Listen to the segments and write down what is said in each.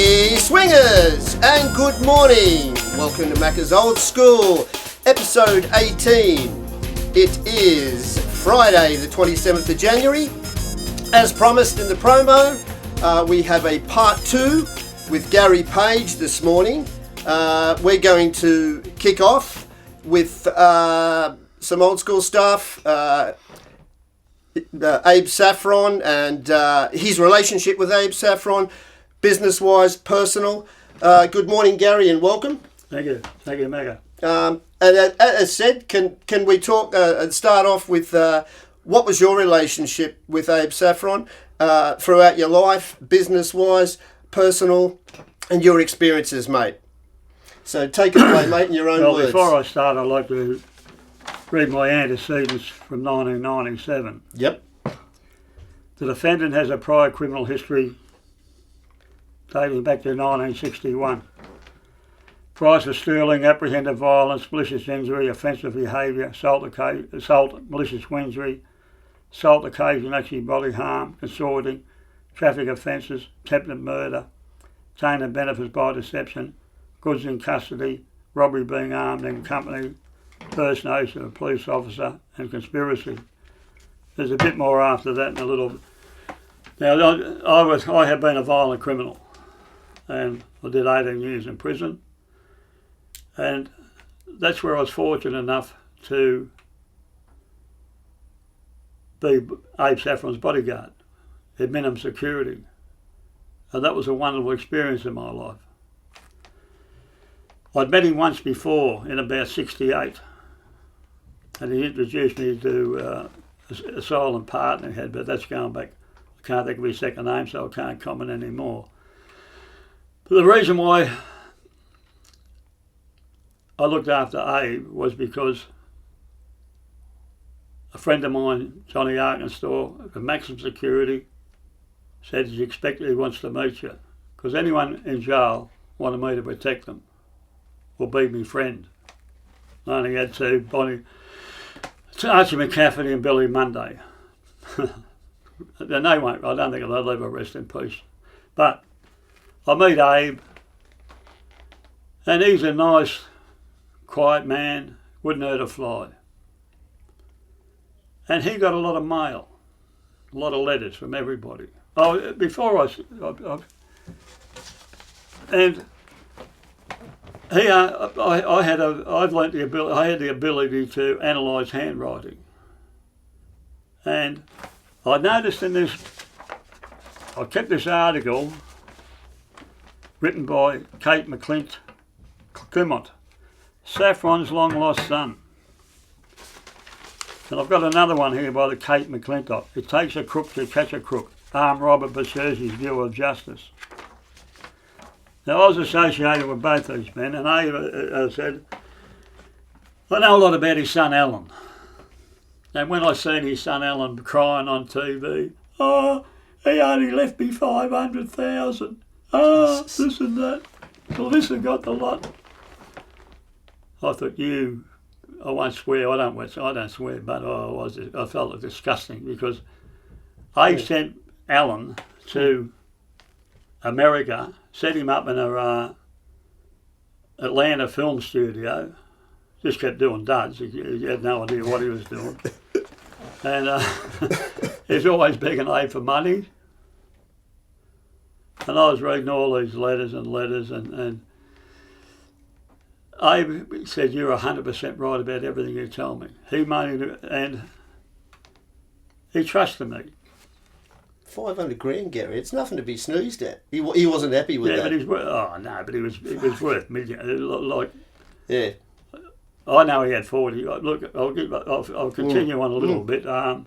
Hey swingers, and good morning. Welcome to Macca'S Old School, episode 18. It is Friday the 27th of January. As promised in the promo, we have a part 2 with Garry Page this morning. We're going to kick off with some old school stuff. Abe Saffron and his relationship with Abe Saffron, business-wise, personal. Good morning, Garry, and welcome. Thank you, Macca. And as said, can we talk and start off with what was your relationship with Abe Saffron throughout your life, business-wise, personal, and your experiences, mate? So take it away, mate, in your own words. Before I start, I'd like to read my antecedents from 1997. Yep. The defendant has a prior criminal history dating back to 1961. Price of sterling, apprehended violence, malicious injury, offensive behaviour, assault, malicious injury, assault occasion, actually bodily harm, consorting, traffic offences, attempted murder, obtaining benefits by deception, goods in custody, robbery being armed in company, impersonation of a police officer, and conspiracy. There's a bit more after that in a little. Now, I have been a violent criminal, and I did 18 years in prison, and that's where I was fortunate enough to be Abe Saffron's bodyguard at minimum security, and that was a wonderful experience in my life. I'd met him once before in about 68, and he introduced me to a silent partner he had, but that's going back, I can't think of his second name, so I can't comment anymore. But the reason why I looked after Abe was because a friend of mine, Johnny Arkansas, at Maximum Security, said he expected he wants to meet you, because anyone in jail wanted me to protect them or be my friend. I only had two, Archie McCafferty and Billy Monday. And they won't, I don't think they'll ever rest in peace. But I meet Abe, and he's a nice, quiet man, wouldn't hurt a fly. And he got a lot of mail, a lot of letters from everybody. Oh, before I had the ability to analyse handwriting, and I noticed in this, I kept this article written by Kate Clement, Saffron's long lost son. And I've got another one here by the Kate McClintock. It takes a crook to catch a crook. Armed robber pursues his view of justice. Now, I was associated with both these men, and I said, I know a lot about his son Alan. And when I seen his son Alan crying on TV, he only left me 500,000. This and that. Well, this and got the lot. I thought, I won't swear, I don't swear, but I felt it disgusting, because I sent Alan to America, set him up in a Atlanta film studio, just kept doing duds. He had no idea what he was doing. And he's always begging Abe for money. And I was reading all these letters, and Abe said, you're 100% right about everything you tell me. And he trusted me. 500 grand, Garry. It's nothing to be snoozed at. He wasn't happy with that. Yeah, but he was worth millions. Like, yeah. I know he had 40. Look, I'll continue on a little bit. I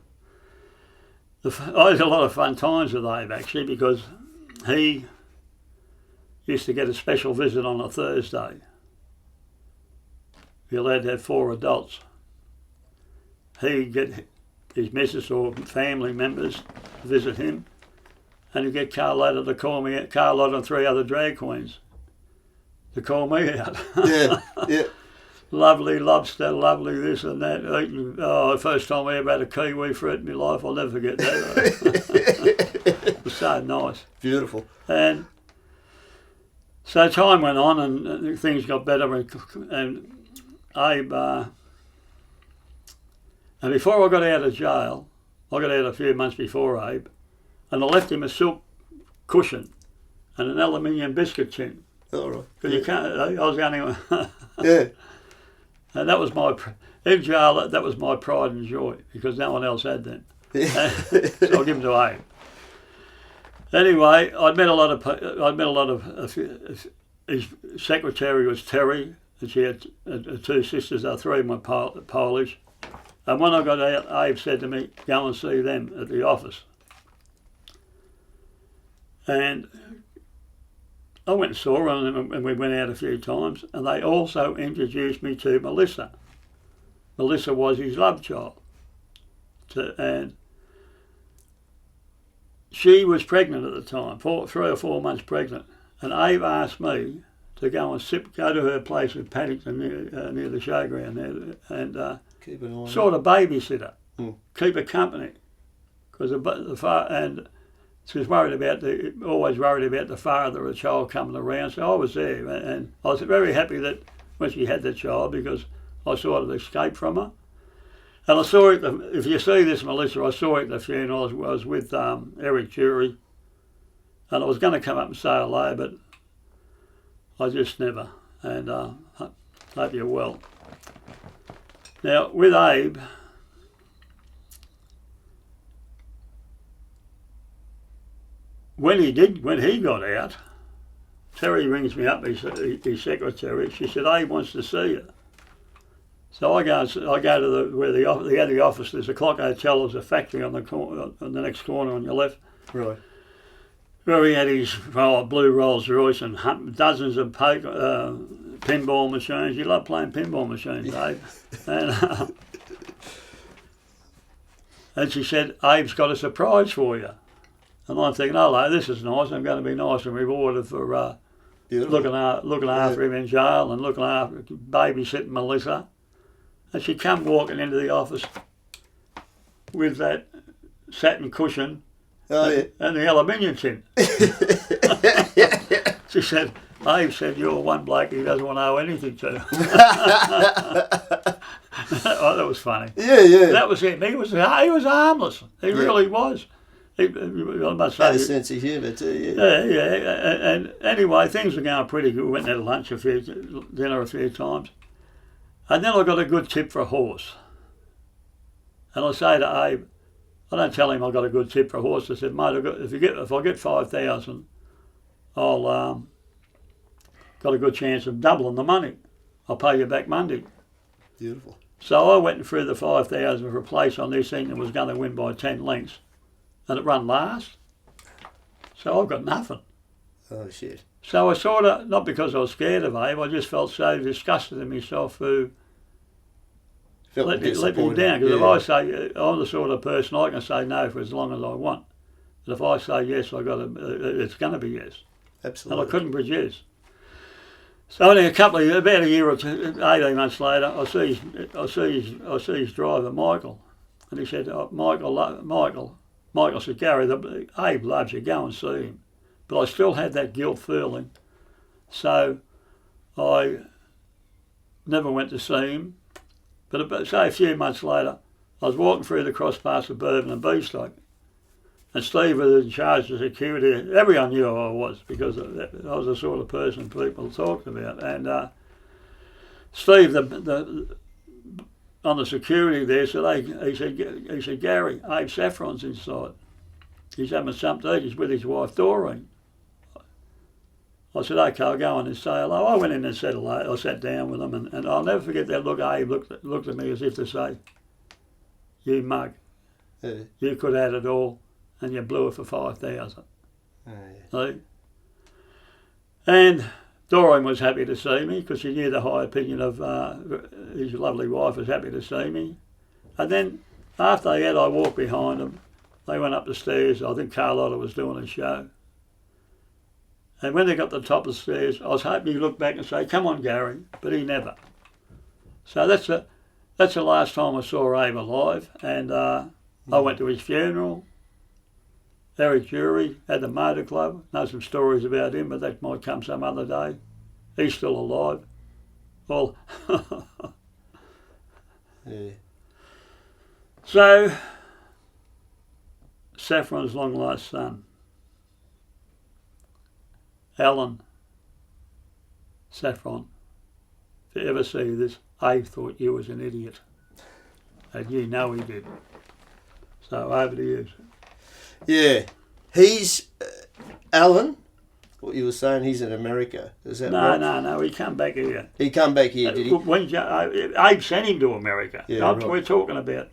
had a lot of fun times with Abe, actually, because he used to get a special visit on a Thursday. You're allowed to have 4 adults. He'd get his missus or family members to visit him, and he'd get Carlotta to call me out, Carlotta and 3 other drag queens to call me out. Yeah. Lovely lobster, lovely this and that. The first time I ever had a kiwi fruit in my life, I'll never forget that. It was so nice. Beautiful. And So time went on and things got better, and Abe, and before I got out of jail, I got out a few months before Abe, and I left him a silk cushion and an aluminium biscuit tin. All right. Because you can't, I was the only one. Yeah. And that was in jail, that was my pride and joy, because no one else had them. Yeah. So I'll give them to Abe. Anyway, I'd met a lot of, his secretary was Terry, and she had two sisters, three of them were Polish. And when I got out, Abe said to me, go and see them at the office. And I went and saw her, and we went out a few times, and they also introduced me to Melissa. Melissa was his love child. And she was pregnant at the time, 3 or 4 months pregnant. And Abe asked me to go to her place in Paddington near the showground there, and Keep an eye sort of babysitter, keep her company, because and she was always worried about the father of the child coming around. So I was there, and I was very happy that when she had the child, because I sort of escaped from her. And I saw it. If you see this, Melissa, I saw it at the funeral. I was with Eric Jury, and I was going to come up and say hello, but I just never. And hope you're well. Now with Abe, when he got out, Terry rings me up, his secretary. She said, Abe wants to see you. So I go to where the office. There's a Clock Hotel. There's a factory on the next corner on your left. Right. Where he had his blue Rolls Royce and dozens of pinball machines. You love playing pinball machines, Abe. And she said, Abe's got a surprise for you. And I'm thinking, hello, this is nice. I'm going to be nice and rewarded for looking after him in jail and looking after babysitting Melissa. And she come walking into the office with that satin cushion and the aluminium tin. She said, Abe said, you're one bloke he doesn't want to owe anything to. Oh, that was funny. Yeah. That was him. He was harmless. He really was. I must say, had a sense of humour too, yeah. And anyway, things were going pretty good. We went and had lunch dinner a few times. And then I got a good tip for a horse. And I say to Abe, I don't tell him I got a good tip for a horse. I said, mate, if I get 5,000, I'll got a good chance of doubling the money. I'll pay you back Monday. Beautiful. So I went and threw the 5,000 for a place on this thing that was going to win by 10 lengths. And it run last. So I've got nothing. Oh, shit. So I sort of, not because I was scared of Abe, I just felt so disgusted in myself who let me down. Because if I say, I'm the sort of person I can say no for as long as I want. But if I say yes, it's going to be yes. Absolutely. And I couldn't produce. So only about a year or two, 18 months later, I see his driver, Michael. And he said, Michael said, Garry, Abe loves you, go and see him. But I still had that guilt feeling. So I never went to see him. But say a few months later, I was walking through the crossbar suburban and Beefsteak. And Steve was in charge of security. Everyone knew who I was because I was the sort of person people talked about. And Steve, on the security there, he said, Garry, Abe Saffron's inside. He's having something to eat. He's with his wife Doreen. I said, okay, I'll go in and say hello. I went in and said hello. I sat down with him, and I'll never forget that look. Abe looked at me as if to say, you mug, you could have had it all, and you blew it for 5,000. See? And Doreen was happy to see me because she knew the high opinion of his lovely wife was happy to see me. And then after they had, I walked behind them. They went up the stairs. I think Carlotta was doing a show. And when they got to the top of the stairs, I was hoping he'd look back and say, come on, Garry, but he never. So that's the last time I saw Abe alive. And I went to his funeral. Eric Jury had the motor club. Know some stories about him, but that might come some other day. He's still alive. Well, yeah. So, Saffron's long lost son, Alan Saffron. If you ever see this, Abe thought you was an idiot. And you know he did. So over to you. Yeah. He's Alan. What you were saying, he's in America. Is that right? No. He come back here. He come back here, did he? When Abe sent him to America. Yeah, right. We're talking about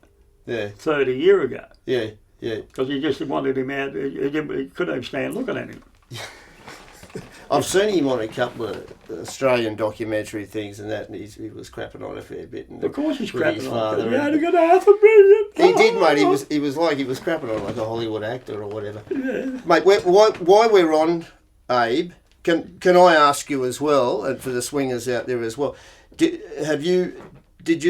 30 years ago. Yeah. Because he just wanted him out. He couldn't even stand looking at him. I've seen him on a couple of Australian documentary things and that, and he was crapping on a fair bit. And of course he's with his crapping on father. it. He only got $500,000. He did, mate. He was like he was crapping on like a Hollywood actor or whatever. Yeah. Mate, while we're on Abe, can I ask you as well, and for the swingers out there as well, did you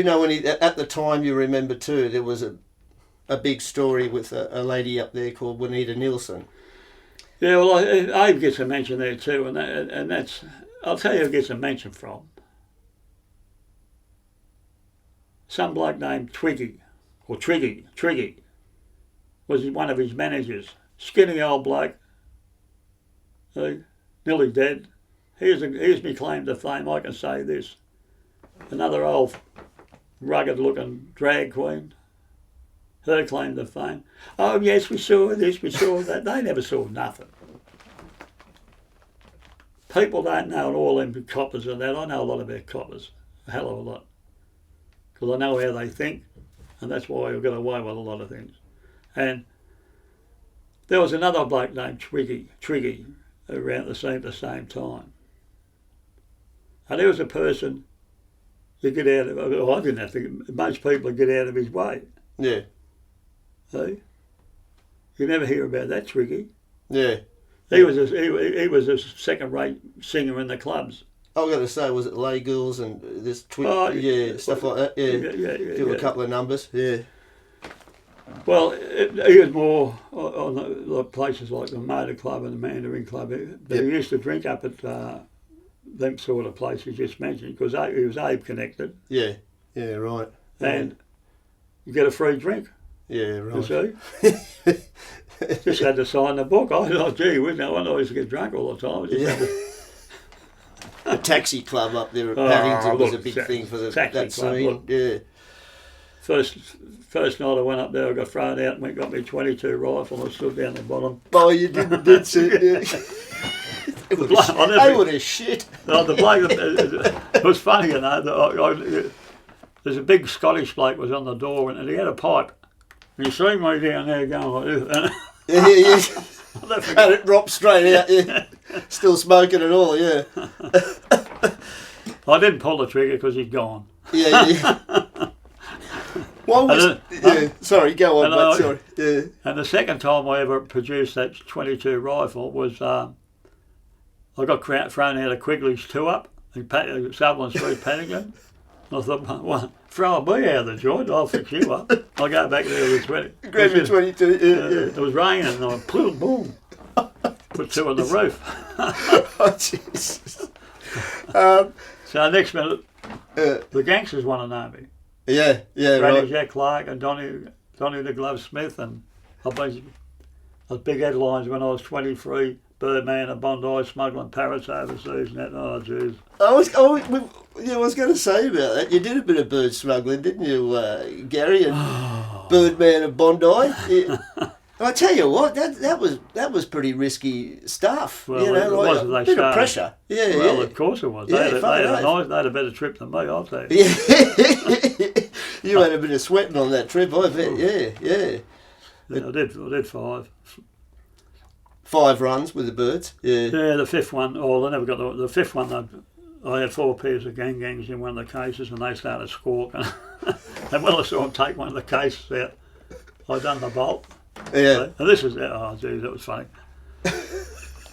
know any at the time? You remember too, there was a big story with a lady up there called Juanita Nielsen. Yeah, well, Abe gets a mention there too, and that's, I'll tell you who gets a mention from. Some bloke named Twiggy, or Triggy, was one of his managers. Skinny old bloke, nearly dead. Here's me claim to fame, I can say this. Another old rugged-looking drag queen. Her claim to fame. Oh yes, we saw this, we saw that. They never saw nothing. People don't know all them coppers and that. I know a lot about coppers, a hell of a lot. Because I know how they think, and that's why I've got away with a lot of things. And there was another bloke named Triggy, around the same time. And he was a person you get out of, well, I didn't have to, most people get out of his way. Yeah. Hey? You never hear about that Triggy. Yeah. He was a second-rate singer in the clubs. I was going to say, was it Lay Girls and this stuff like that? Yeah. Do a couple of numbers. Yeah. Well, he was more on the places like the Motor Club and the Mandarin Club. But he used to drink up at them sort of places you just mentioned because he was Abe connected. Yeah. Yeah. Right. And you get a free drink. Yeah. Right. You see. Just had to sign the book. I thought, gee, I used to get drunk all the time. The taxi club up there at Paddington was a big thing for that scene. Yeah. First night I went up there, I got thrown out and got me 22 rifle and I stood down the bottom. Oh, you did see it? They would have shit. The bloke, it was funny, you know. There's a big Scottish bloke was on the door and he had a pipe. And you see me down there going like this. Yeah. And it dropped straight out, yeah. Still smoking and all, yeah. I didn't pull the trigger because he'd gone. Yeah. Sorry, go on, mate, sorry. Yeah. And the second time I ever produced that 22 rifle was I got thrown out of Quigley's 2-up in Sutherland Street, Paddington. I thought, well, throw a bee out of the joint, I'll fix you up. I'll go back there with 20. Grab your 22, yeah. It was raining and I went, boom, put 2 on the roof. Oh, Jesus. So next minute, the gangsters want to know me. Yeah, Granny right. Jack Clark and Donny the Glove Smith, and I've been big headlines when I was 23, Birdman and Bondi smuggling parrots overseas and that. Oh, jeez. I was going to say about that. You did a bit of bird smuggling, didn't you, Garry and Birdman and Bondi? Yeah. I tell you what, that was pretty risky stuff. Well, you know, it was, a bit of pressure. Yeah, well, of course it was. Yeah, they had a better trip than me, I'll tell you. Yeah. You had a bit of sweating on that trip, I bet. Yeah. I did 5. 5 runs with the birds. Yeah. Yeah, the 5th one. Oh, I never got the 5th one. I had 4 pairs of gangs in one of the cases, and they started squawking. And when I saw them take one of the cases out, I done the bolt. Yeah. And this is, oh geez, that was funny.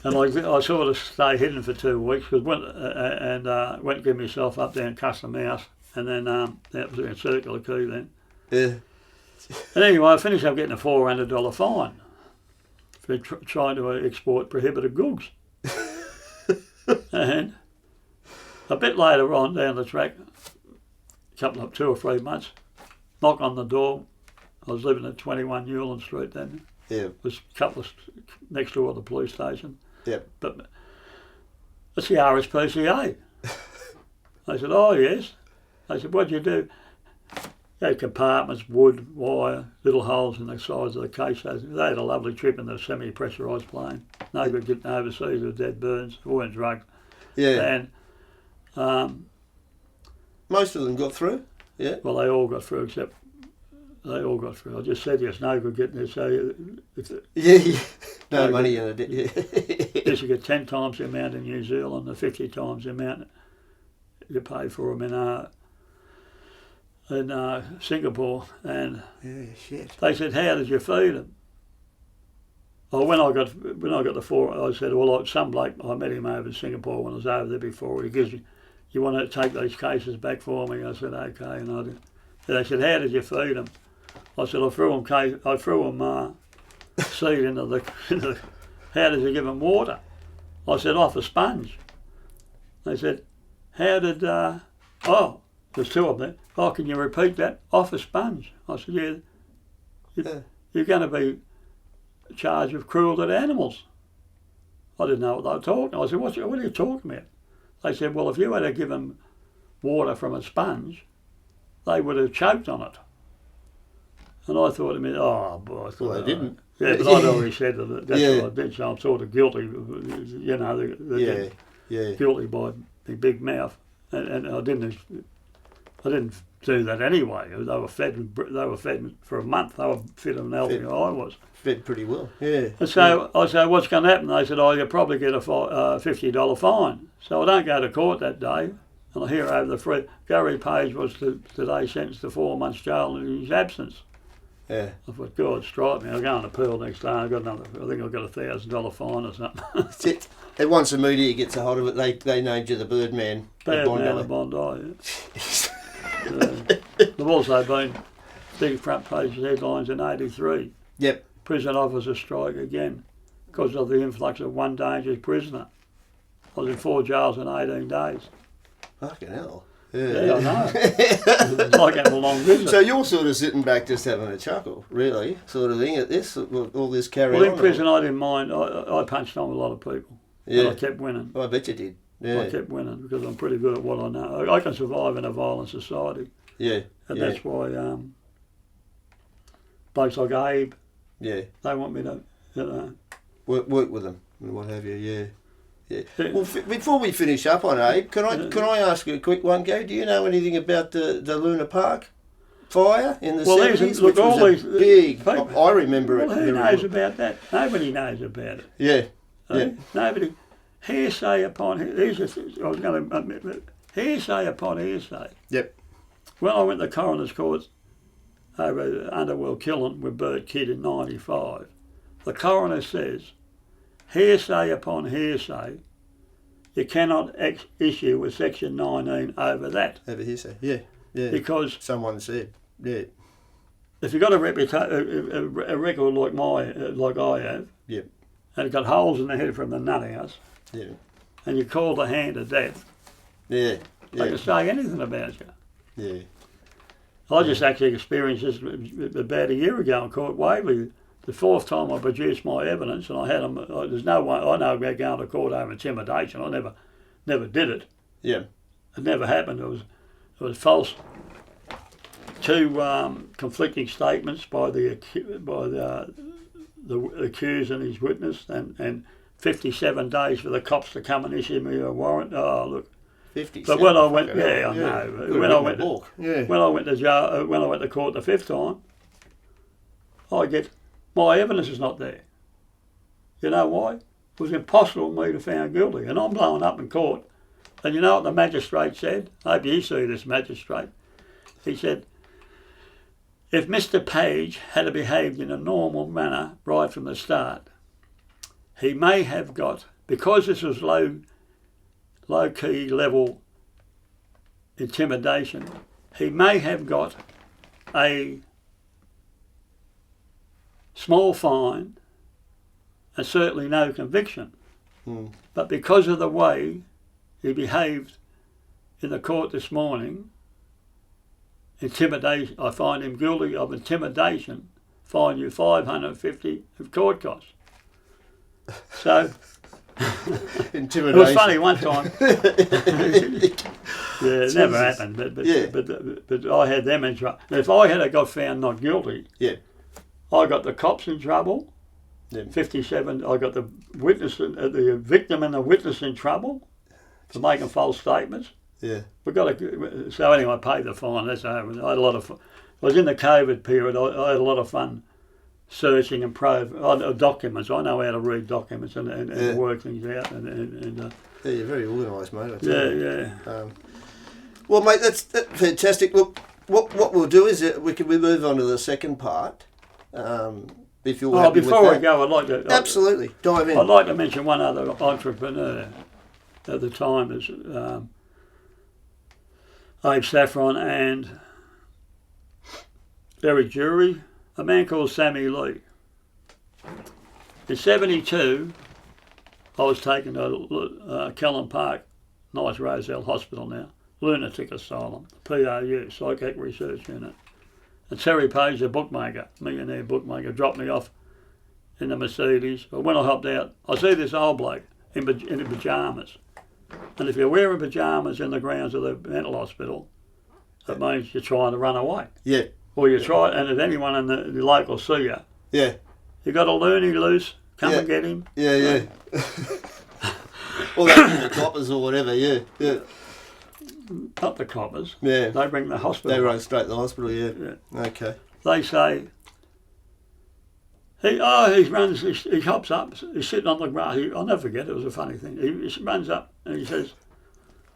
And I sort of stayed hidden for 2 weeks because went and give myself up there in Custom House, and then that was in Circular Quay then. Yeah. And anyway, I finished up getting a $400 fine for trying to export prohibited goods. And a bit later on down the track, a couple of 2 or 3 months, knock on the door. I was living at 21 Newland Street then. Yeah. It was a couple of next door to the police station. Yep. But it's the RSPCA. I said, oh yes. I said, what'd you do? They had compartments, wood, wire, little holes in the sides of the case. They had a lovely trip in the semi-pressurised plane. No good getting overseas with dead burns. We weren't drugged. Yeah. And most of them got through. Yeah. well, they all got through except they all got through. I just said it's no good getting this. So Yeah. No money in it. Yeah. Yes, you get 10 times the amount in New Zealand and 50 times the amount you pay for them in Singapore. And Yeah, shit. they said, how did you feed them? Oh, when I got the 4, I said, well, some bloke, I met him over in Singapore when I was over there before. He gives me, you want to take these cases back for me? I said, okay. And I did. They said, how did you feed them? I said, I threw them seed into the how did you give them water? I said, off a sponge. They said, how did, there's 2 of them. Oh, can you repeat that? Off a sponge. I said, yeah, you're going to be charged with cruelty to animals. I didn't know what they were talking. I said, what are you talking about? They said, well, if you had to give them water from a sponge, they would have choked on it. And I thought to me, oh, boy. Well, they didn't. Yeah, but I'd already said that that's what I did, so I'm sort of guilty, you know, guilty by my big mouth. And I didn't do that anyway. They were fed for a month. They were fitter than I was. Fed pretty well, yeah. And so I said, what's going to happen? They said, you'll probably get a $50 fine. So I don't go to court that day. And I hear over the free, Garry Page was today sentenced to 4 months jail in his absence. Yeah. I thought, God, strike me. I'll go on appeal next day. I think I've got a $1,000 fine or something. That's it. And once the media gets a hold of it, they named you the Birdman. Birdman of Bondi. Yeah. There've also been big front page headlines in '83. Yep. Prison officers strike again because of the influx of one dangerous prisoner. I was in 4 jails in 18 days. Fucking hell. Yeah, I know. It's like having a long visit. So you're sort of sitting back just having a chuckle, really, sort of thing at this, all this carry on. Well, in prison I didn't mind. I punched on a lot of people. Yeah. And I kept winning. Oh, I bet you did. Yeah. I kept winning because I'm pretty good at what I know. I can survive in a violent society. Yeah. And that's why blokes like Abe, yeah, they want me to, work with them and what have you. Yeah. Yeah. Well, before we finish up on Abe, can I ask you a quick one, Go? Do you know anything about the Luna Park fire in the 70s? Look, which was all these big. people, I remember it. Who knows about that? Nobody knows about it. Yeah. Yeah. Nobody. Hearsay upon hearsay. I was going to admit that. Hearsay upon hearsay. Yep. When I went to coroner's court over Underworld killing with Birdie Kid in '95, the coroner says, hearsay upon hearsay, you cannot issue a Section 19 over that. Over hearsay, yeah. Yeah. Because someone said, yeah. If you've got a record like I have, yep, and it's got holes in the head from the nut house, yeah, and you call the hand of death, yeah, they can say anything about you. Yeah. I just actually experienced this about a year ago in Court Waverley. The 4th time I produced my evidence, and I had them. There's no way I know about going to court over intimidation. I never did it. Yeah. It never happened. It was false. 2 conflicting statements by the accused and his witness, and 57 days for the cops to come and issue me a warrant. Oh, look. 57. But when I went, I know. When I went to jail, when I went to court the 5th time, my evidence is not there. You know why? It was impossible for me to found guilty, and I'm blowing up in court. And you know what the magistrate said? I hope you see this magistrate. He said, if Mr. Page had behaved in a normal manner right from the start, he may have got, because this was low-key level intimidation, he may have got a small fine and certainly no conviction. Mm. But because of the way he behaved in the court this morning, intimidation, I find him guilty of intimidation, fine you $550 of court costs. So Intimidation. it was funny one time. Yeah, it never happened, but I had them in trouble. If I had got found not guilty, I got the cops in trouble. 57. I got the witness, the victim and the witness in trouble for making false statements. Yeah. So anyway, I paid the fine. That's over. I had a lot of fun. I was in the COVID period. I had a lot of fun searching and documents. I know how to read documents and work things out. Yeah, you're very organised, mate. I tell you. Well, mate, that's fantastic. Look, what we'll do is we move on to the second part. If you're happy before with I go, I'd like to absolutely dive in. I'd like to mention one other entrepreneur at the time is Abe Saffron and Garry, a man called Sammy Lewis. In 72, I was taken to Kellam Park, Nice Roselle Hospital now, lunatic asylum, PRU, Psychiatric Research Unit. And Terry Page, the bookmaker, millionaire bookmaker, dropped me off in the Mercedes. But when I hopped out, I see this old bloke in pyjamas. And if you're wearing pyjamas in the grounds of the mental hospital, that means you're trying to run away. Yeah. Or you try, and if anyone in the local see you, you got a loony loose, come and get him. Yeah. Or they bring the coppers or whatever, yeah. Not the coppers. Yeah. They bring the hospital. They run straight to the hospital, yeah. Okay. They say, he hops up, he's sitting on the grass. I'll never forget, it was a funny thing. He runs up and he says,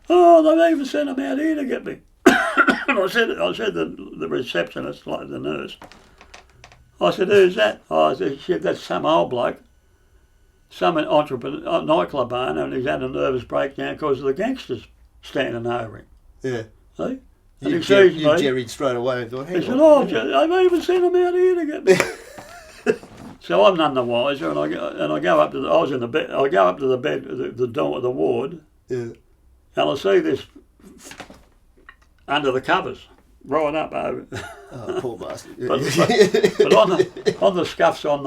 they've even sent him out here to get me. And I said to the receptionist, like the nurse, I said, who's that? She said, that's some old bloke, some entrepreneur, nightclub owner, and he's had a nervous breakdown because of the gangsters standing over him. Yeah. See? And you jerried straight away and thought, he said, I've even sent him out here to get me. So I'm none the wiser, and I go up to I was in the bed. I go up to the bed, the door of the ward, and I see this under the covers, right up over. Oh, poor bastard. but on the scuffs on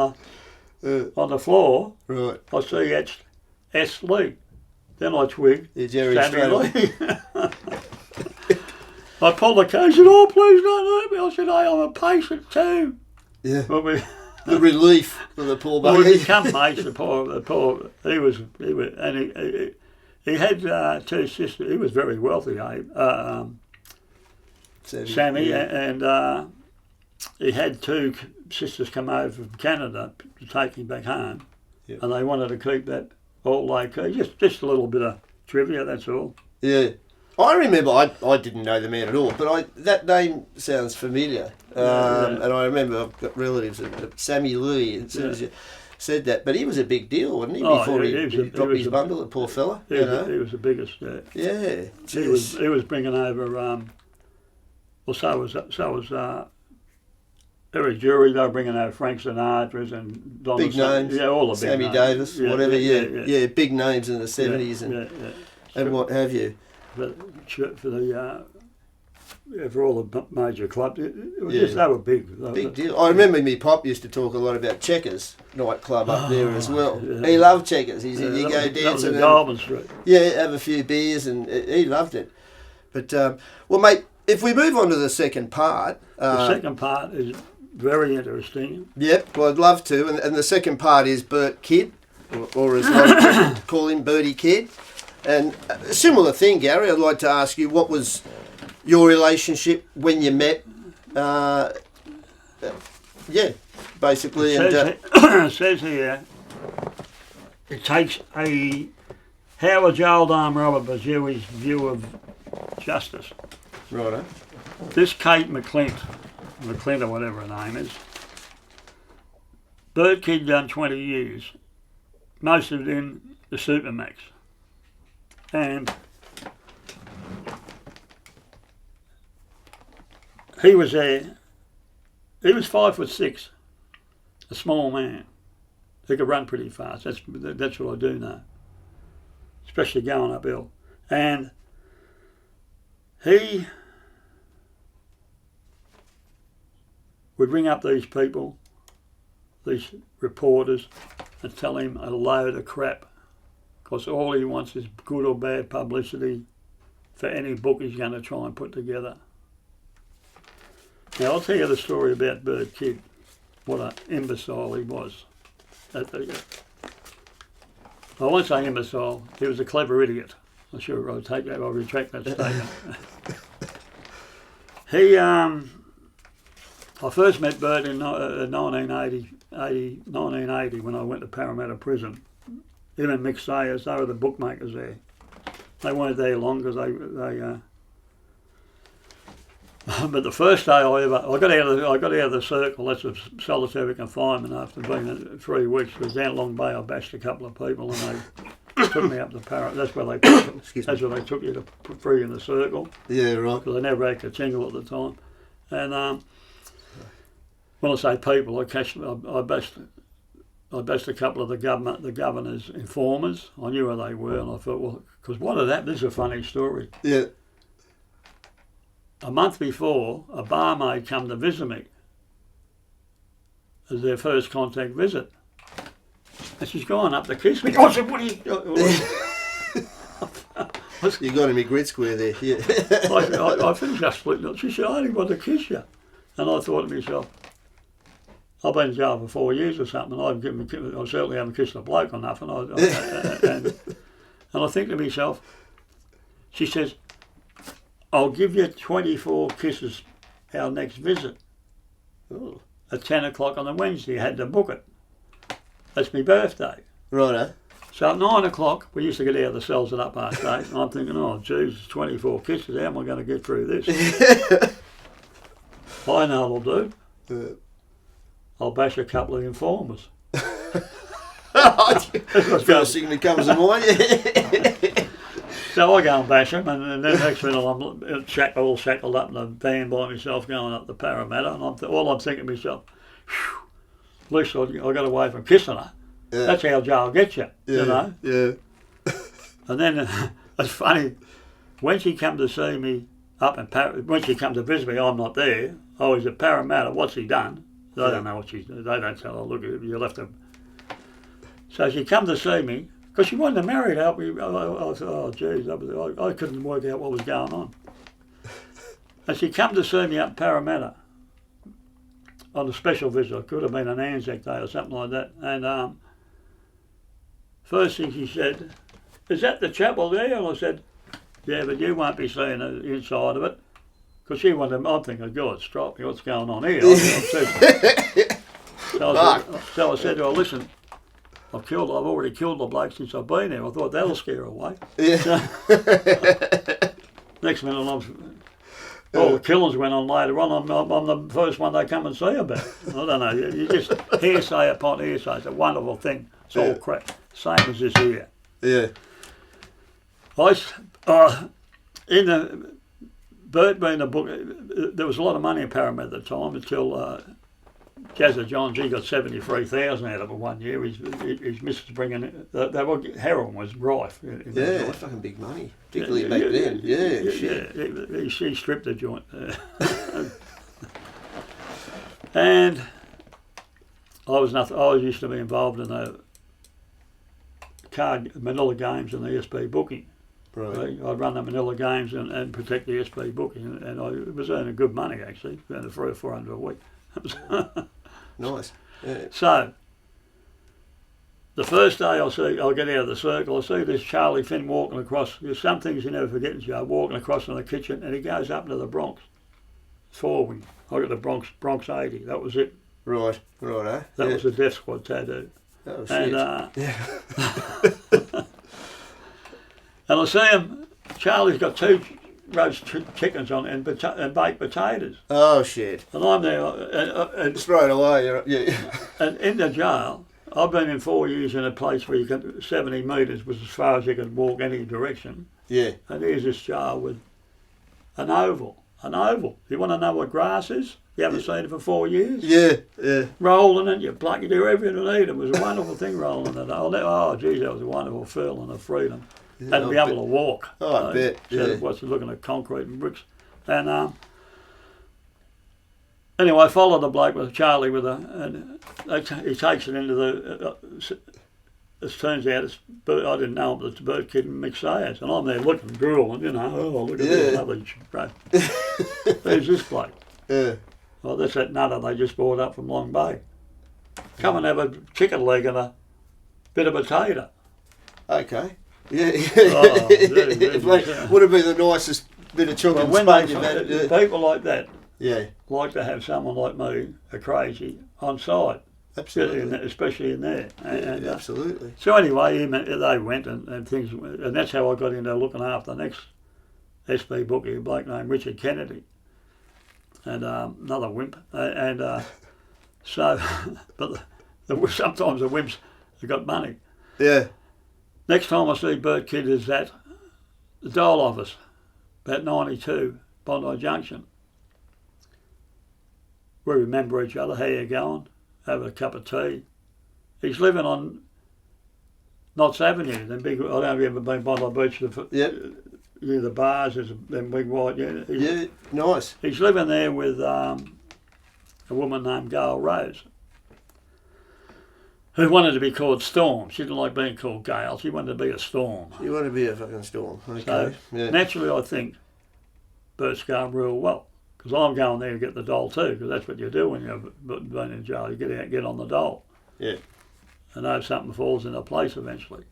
the floor, right, I see etched S. Lee. Then I twig. Sammy Lee. I pulled the case and said, please don't hurt me. I said, I'm a patient too. Yeah. The relief for the poor baby. Well, he come, mate, the poor, he had two sisters. He was very wealthy, Sammy, and he had two sisters come over from Canada to take him back home, and they wanted to keep that all low key. Just a little bit of trivia, that's all. Yeah. I remember, I didn't know the man at all, but that name sounds familiar. And I remember I've got relatives, Sammy Lewis, as soon as you said that. But he was a big deal, wasn't he, before he dropped his bundle, the poor fella? He was the biggest, Yeah. He was bringing over, so was Eric Jury. They were bringing over Frank Sinatra's and Donald. Big names. Yeah, all the big Sammy names. Davis, whatever, yeah. Big names in the 70s and what have you. For all the major clubs, it was just, they were big. Big deal. I remember me pop used to talk a lot about Checkers nightclub up there as well. He loved Checkers. He said, you go dancing. That was Street. Yeah, have a few beers, and he loved it. But, well, mate, if we move on to the second part. The second part is very interesting. Yep, well, I'd love to. And the second part is Bert Kid, or as I like to call him, Birdie Kid. And a similar thing, Garry, I'd like to ask you, what was your relationship when you met? Basically. It says here, it takes a Howard old arm Robert Bazui's view of justice. Righto. This Kate McClint or whatever her name is, Bert Kid done 20 years, most of it in the Supermax. And he was there. He was 5'6", a small man. He could run pretty fast. That's what I do know, especially going uphill. And he would ring up these people, these reporters, and tell him a load of crap, because all he wants is good or bad publicity for any book he's going to try and put together. Now I'll tell you the story about Birdie Kid, what an imbecile he was. I won't say imbecile, he was a clever idiot. I'm sure I'll retract that statement. I first met Bert in 1980 when I went to Parramatta Prison. Him and Mick Sayers, they were the bookmakers there. They weren't there long because but the first day I got out of the circle, that's a solitary confinement after being there 3 weeks. It was down at Long Bay. I bashed a couple of people and they took me up to Parramatta. That's where they took you to put free in the circle. Yeah, right. Because they never had a tingle at the time. And when I say people, I bashed a couple of the governor's informers. I knew where they were, and I thought, well, because what had happened? This is a funny story. Yeah. A month before, a barmaid come to visit me as their first contact visit, and she's gone up to kiss me. I said, "What are you?" You got him in grid square there. Yeah. I finished that split. She said, "I only want to kiss you," and I thought to myself, I've been in jail for 4 years or something. I certainly haven't kissed a bloke or nothing. And I think to myself, she says, "I'll give you 24 kisses our next visit." Ooh. At 10 o'clock on the Wednesday. I had to book it. That's my birthday. Righto. So at 9 o'clock, we used to get out of the cells at 8:30, and I'm thinking, oh, Jesus, 24 kisses, how am I going to get through this? I know what I'll do. I'll bash a couple of informers. First thing that comes to mind. So I go and bash them, and then next minute I'm all shackled up in a van by myself going up to Parramatta, and all I'm thinking to myself, at least I got away from kissing her. Yeah. That's how jail gets you, you know. Yeah. And then it's funny, when she come to see me when she come to visit me, I'm not there. I was at Parramatta. What's he done? They don't know what she's doing. They don't tell her, look, you left him. So she come to see me, because she wanted to marry her. I thought, oh, geez, I couldn't work out what was going on. And she come to see me up in Parramatta on a special visit. It could have been an Anzac Day or something like that. And first thing she said, "Is that the chapel there?" And I said, "Yeah, but you won't be seeing the inside of it." Because she wanted, I'm thinking, God, strike me, what's going on here? So I said to her, "Listen, I've already killed the bloke since I've been there." I thought that'll scare her away. Yeah. Next minute, all the killings went on later on. I'm the first one they come and see about. I don't know. You just hearsay upon hearsay. It's a wonderful thing. It's all crap. Same as this here. Yeah. In the Bert being a book, there was a lot of money in Parramatta at the time until Jazza Johns, he got 73,000 out of it one year. His missus bringing it. Heroin was rife. Yeah, fucking big money, particularly back then. Yeah, shit. Yeah, she stripped the joint. And I used to be involved in the Manila games and the SP booking. Right. I'd run the Manila games and protect the SP booking, and I was earning good money actually, earning $300 or $400 a week. Nice. Yeah. So the first day I'll get out of the circle, I see this Charlie Finn walking across. There's some things you never forget in jail, walking across in the kitchen, and he goes up to the Bronx. Forward. I got the Bronx 80. That was it. Right, That was the Death Squad tattoo. Oh shit. And I see him. Charlie's got 2 roast chickens on and baked potatoes. Oh shit. And I'm there. And straight away, yeah. And in the jail, I've been in 4 years in a place where 70 metres was as far as you could walk any direction. Yeah. And here's this jail with an oval an oval. You want to know what grass is? You haven't seen it for 4 years? Yeah. Rolling it, you pluck, you do everything you need. It was a wonderful thing rolling it. Oh, geez, that was a wonderful feeling of freedom. Yeah, And to be able to walk. Oh, I bet. So it was looking at concrete and bricks. And anyway, I followed the bloke with Charlie and he takes it into the. It turns out I didn't know it, it's Birdie Kid and Macca'S, and I'm there looking, drooling, oh, look at this lovely bro. Who's this bloke? Yeah. Well, that's that nutter they just brought up from Long Bay. Come and have a chicken leg and a bit of potato. Okay. Yeah. Oh, would have been the nicest bit of chook and spade you've had. People like that Yeah. like to have someone like me, a crazy, on side. Absolutely. Especially in there. And, absolutely. So anyway, they went and things, and that's how I got into looking after the next SB bookie, a bloke named Richard Kennedy, and another wimp. So, but sometimes the wimps have got money. Yeah. Next time I see Birdie Kid is at the Dole office, about 92, Bondi Junction. We remember each other, how you going? Have a cup of tea. He's living on Knott's Avenue, them big, I don't know if you've ever been Bondi Beach, near the bars, there's them big white units. Yeah, nice. He's living there with a woman named Gail Rose, who wanted to be called Storm. She didn't like being called Gail, she wanted to be a Storm. You want to be a fucking Storm, okay. So, naturally I think Bert's going real well. Because I'm going there to get the dole too, because that's what you do when you've been in jail. You get out, get on the dole. Yeah. And hope something falls into place eventually.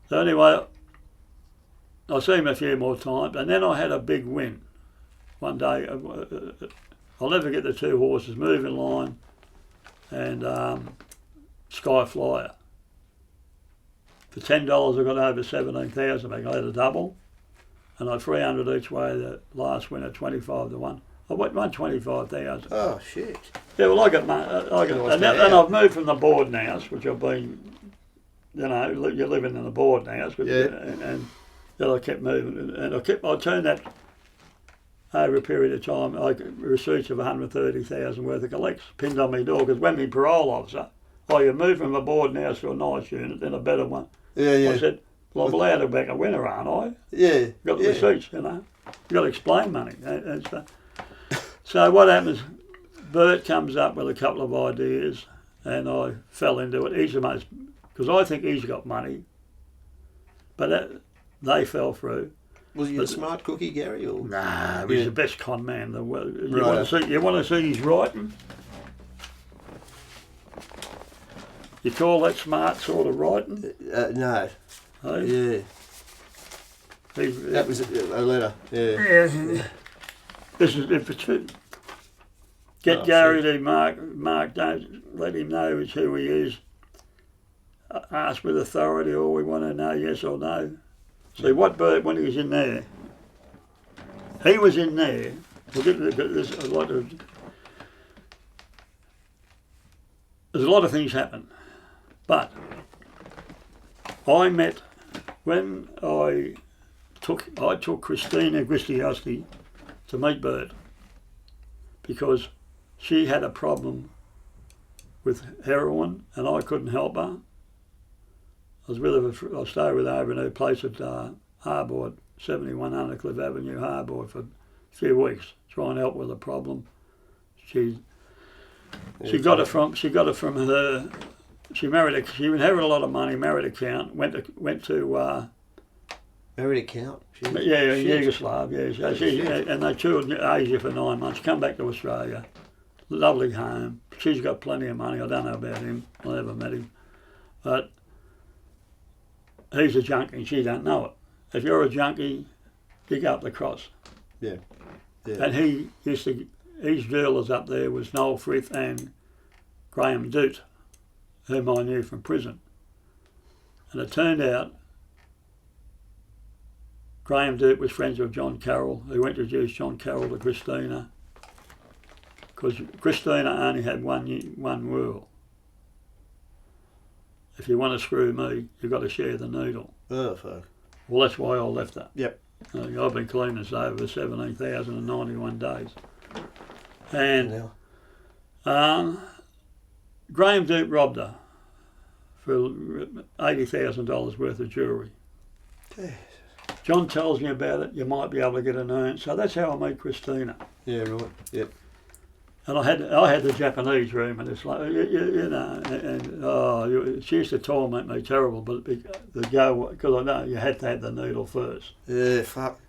So anyway, I see him a few more times, and then I had a big win. One day, I'll never get the two horses, Moving Line and Sky Flyer. For $10 I got over 17,000 back. I had a double. And I 300 each way. The last winner 25 to 1. I won 25,000. Oh shit! Yeah, well I got and I've moved from the boarding house, which I've been, you're living in the boarding house, and then I kept moving, and I turned that over a period of time. I got receipts of 130,000 worth of collects pinned on my door, because when my parole officer, you moved from a boarding house to a nice unit, then a better one. Yeah. I said, well, I'm allowed to back a winner, aren't I? Yeah. Got the receipts, you got to explain money and stuff. So what happens, Bert comes up with a couple of ideas and I fell into it. He's the most, because I think he's got money, but they fell through. Was he a smart cookie, Garry? Or? Nah, he's the best con man in the world. Right. You want to see his writing? You call that smart sort of writing? No. Hey? Yeah. That was a letter. Yeah. This is if it's get Garry to Mark. Don't let him know who he is. Ask with authority. All we want to know, yes or no. See what Bert when he was in there. He was in there. There's a lot of things happen, but I met. When I took Christina to meet Bert because she had a problem with heroin and I couldn't help her. I stayed with her over in her place at Harbord, 7100 Cliff Avenue, Harbord, for a few weeks, trying to help with a problem. She got it from her. She inherited a lot of money, married a count, went to married a count? Yeah, in Yugoslavia. And they toured Asia for 9 months, come back to Australia. Lovely home. She's got plenty of money. I don't know about him. I never met him. But he's a junkie. She don't know it. If you're a junkie, dig up the cross. Yeah. And his dealers up there was Noel Frith and Graham Doot, whom I knew from prison. And it turned out Graham Doot was friends with John Carroll, who introduced John Carroll to Christina, because Christina only had one rule. If you want to screw me, you've got to share the needle. Oh, fuck. Well, that's why I left her. Yep. I've been clean this over 17,091 days. And Graham Duke robbed her for $80,000 worth of jewellery. John tells me about it. You might be able to get an urn. So that's how I met Christina. Yeah, right. Yep. And I had the Japanese room, and it's like you know, and she used to torment me terrible, but because I know you had to have the needle first. Yeah, fuck.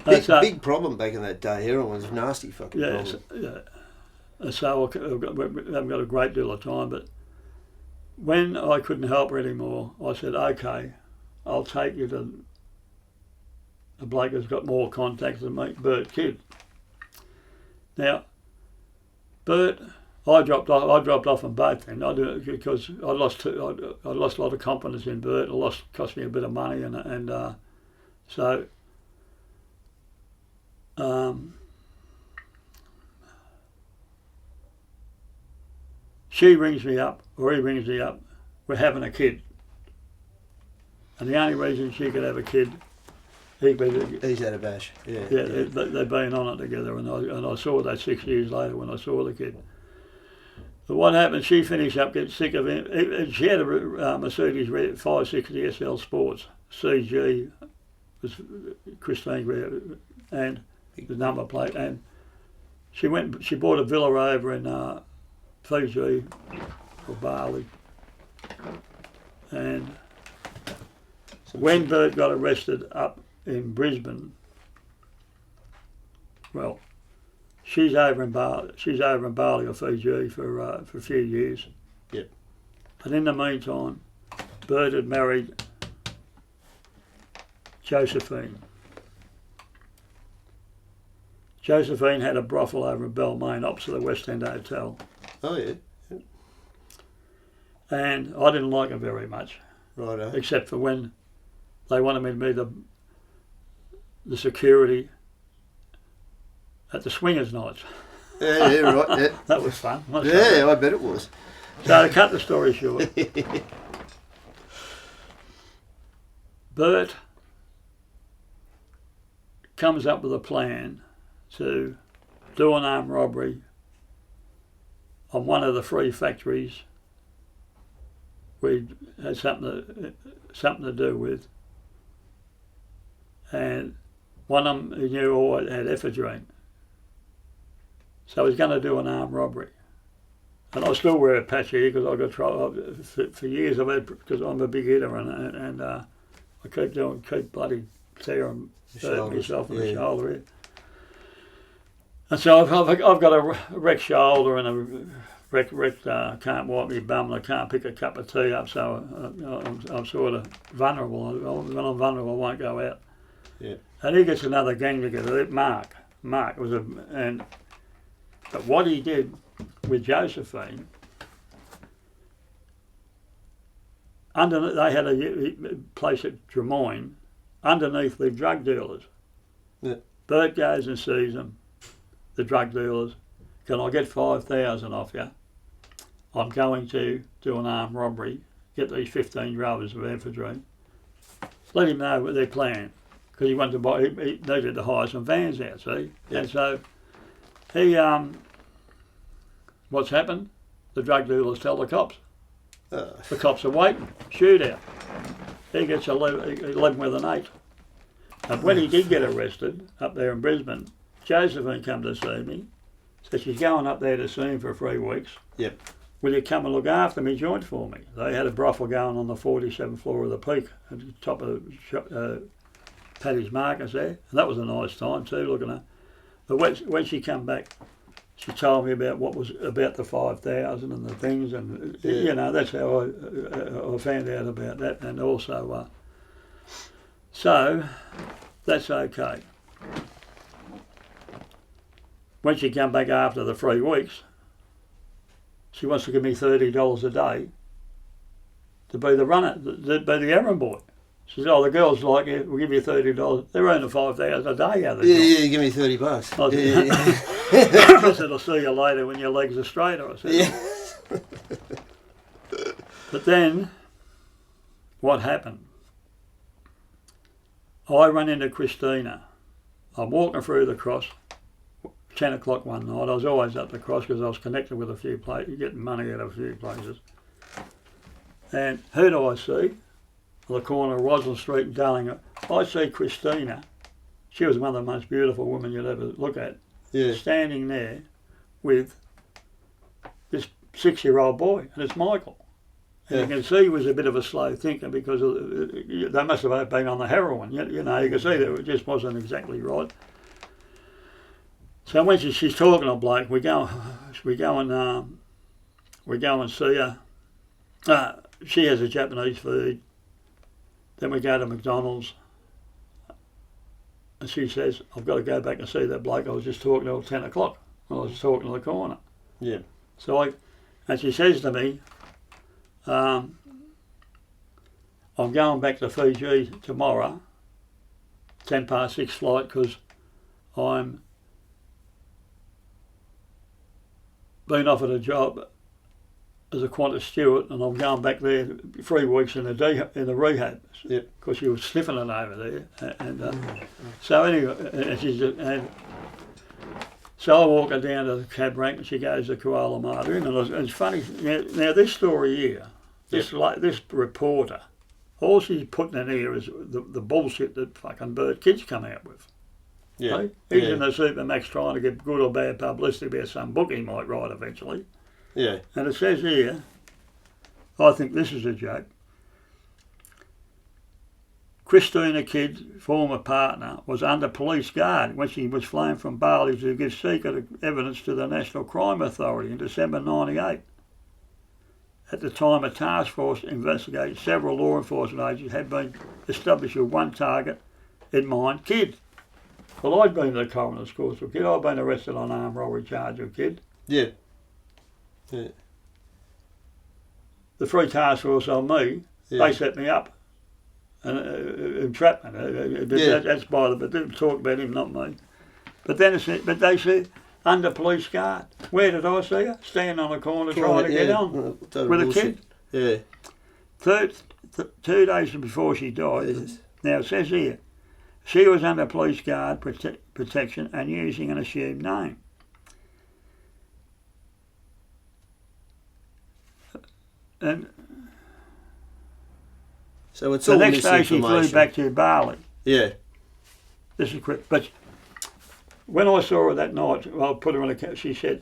Big problem back in that day. Heroin was a nasty fucking problem. So I haven't got a great deal of time, but when I couldn't help her anymore, I said, okay, I'll take you to a bloke who's got more contacts than me, BERT Kid. Now, BERT, I dropped off on both then. I do because I lost a lot of confidence in BERT. Cost me a bit of money, and so. She rings me up, or he rings me up. We're having a kid, and the only reason she could have a kid, he's had a bash. Yeah. They've been on it together, and I saw that 6 years later when I saw the kid. But what happened? She finished up getting sick of him. She had a Mercedes 560 SL Sports CG, was Christina, and the number plate, and she bought a villa over in Fiji or Bali, and when BERT got arrested up in Brisbane, well, she's over in Bali or Fiji for a few years. Yep. And in the meantime, BERT had married Josephine. Josephine had a brothel over in Balmain opposite the West End Hotel. Oh yeah. And I didn't like her very much. Right. Except for when they wanted me to be the security at the swingers nights. Yeah, right. Yeah. That was fun. Yeah, I bet it was. So to cut the story short, BERT comes up with a plan to do an armed robbery on one of the free factories we had something to do with, and one of them he knew always had ephedrine. So he's going to do an armed robbery. And I still wear a patch here because I got trouble for years. I've had, because I'm a big eater, and I keep bloody tearing myself in the shoulder here. And so I've got a wrecked shoulder and a wrecked can't wipe my bum, and I can't pick a cup of tea up, so I'm sort of vulnerable. When I'm vulnerable, I won't go out. Yeah. And he gets another gang together. Mark was but what he did with Josephine, underneath, they had a place at Drummoyne, underneath the drug dealers. Yeah. BERT goes and sees them, the drug dealers. Can I get 5,000 off you? I'm going to do an armed robbery, get these 15 rubbers of ephedrine. Let him know what their plan, because he wanted to buy. He needed to hire some vans out, see. Yeah. And so he, what's happened? The drug dealers tell the cops. The cops are waiting. Shootout. He gets 11 with an 8. And when he did get arrested up there in Brisbane, Josephine come to see me. So she's going up there to see him for 3 weeks. Yep. Will you come and look after me joint for me? They had a brothel going on the 47th floor of the Peak at the top of Paddy's Macca'S there. And that was a nice time too, looking at her. But when she come back, she told me about what was about the 5,000 and the things, and you know, that's how I found out about that. And also, so that's okay. When she come back after the 3 weeks, she wants to give me $30 a day to be the runner, to be the errand boy. She said, "Oh, the girls like you. We'll give you $30. They're earning $5,000 a day out of it." Yeah, give me $30. I said, "I'll see you later when your legs are straighter." I said. Yeah. But then, what happened? I run into Christina. I'm walking through the cross, 10 o'clock one night. I was always at the cross because I was connected with a few places, getting money out of a few places. And who do I see? On the corner of Roslyn Street and Darling. I see Christina. She was one of the most beautiful women you'd ever look at. Yeah. Standing there with this 6-year-old boy, and it's Michael. And you can see he was a bit of a slow thinker because they must have been on the heroin. You know, you can see that it just wasn't exactly right. So when she's talking to Blake, we go and see her. She has a Japanese food. Then we go to McDonald's. And she says, I've got to go back and see that bloke I was just talking to at 10 o'clock. I was talking to the corner. Yeah. So and she says to me, I'm going back to Fiji tomorrow, 6:10 flight, because I'm been offered a job as a Qantas steward, and I'm going back there 3 weeks in the rehab, because she was sniffing it over there. So anyway, so I walk her down to the cab rank, and she goes to Kuala Madu, and it's funny. Now this story here, this reporter, all she's putting in here is the bullshit that fucking BERT Kid's come out with. Yeah. Right? He's in the Supermax trying to get good or bad publicity about some book he might write eventually. Yeah. And it says here, I think this is a joke. Christina Kid's former partner was under police guard when she was flown from Bali to give secret evidence to the National Crime Authority in December 1998. At the time, a task force investigating several law enforcement agencies had been established with one target in mind, Kid. Well, I'd been to the coroner's court for Kid. I'd been arrested on armed robbery charge of Kid. Yeah. Yeah. The three task force on me, they set me up. Entrapment. That's by the, but they talk about him, not me. But then they said under police guard. Where did I see her? Standing on the corner trying to get on with a kid. Yeah. 2 days before she died. Yes. Now it says here, she was under police guard protection and using an assumed name. And so it's the all next day she flew back to Bali. Yeah. This is quick. But when I saw her that night, I put her in a cab. She said,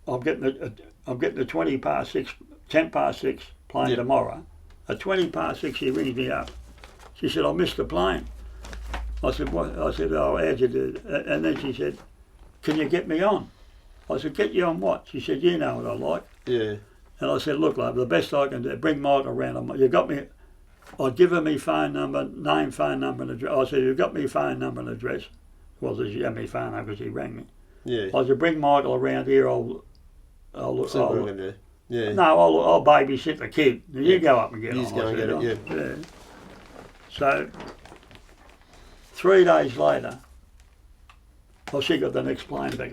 "I'm getting the 10:06 plane tomorrow." At 6:20, she rings me up. She said, "I missed the plane." I said, "What?" I said, "Oh, how'd you do?" And then she said, "Can you get me on?" I said, "Get you on what?" She said, "You know what I like." Yeah. And I said, "Look, love, the best I can do, bring Michael around. You got me." I'd give her me phone number, name, phone number and address. I said, "You got me phone number and address?" Well, she had me phone number because he rang me. Yeah. I said, "Bring Michael around here. I'll yeah. No, I'll babysit the kid. You go up and get He's on." going to get it, yeah. So 3 days later, well, she got the next plane back.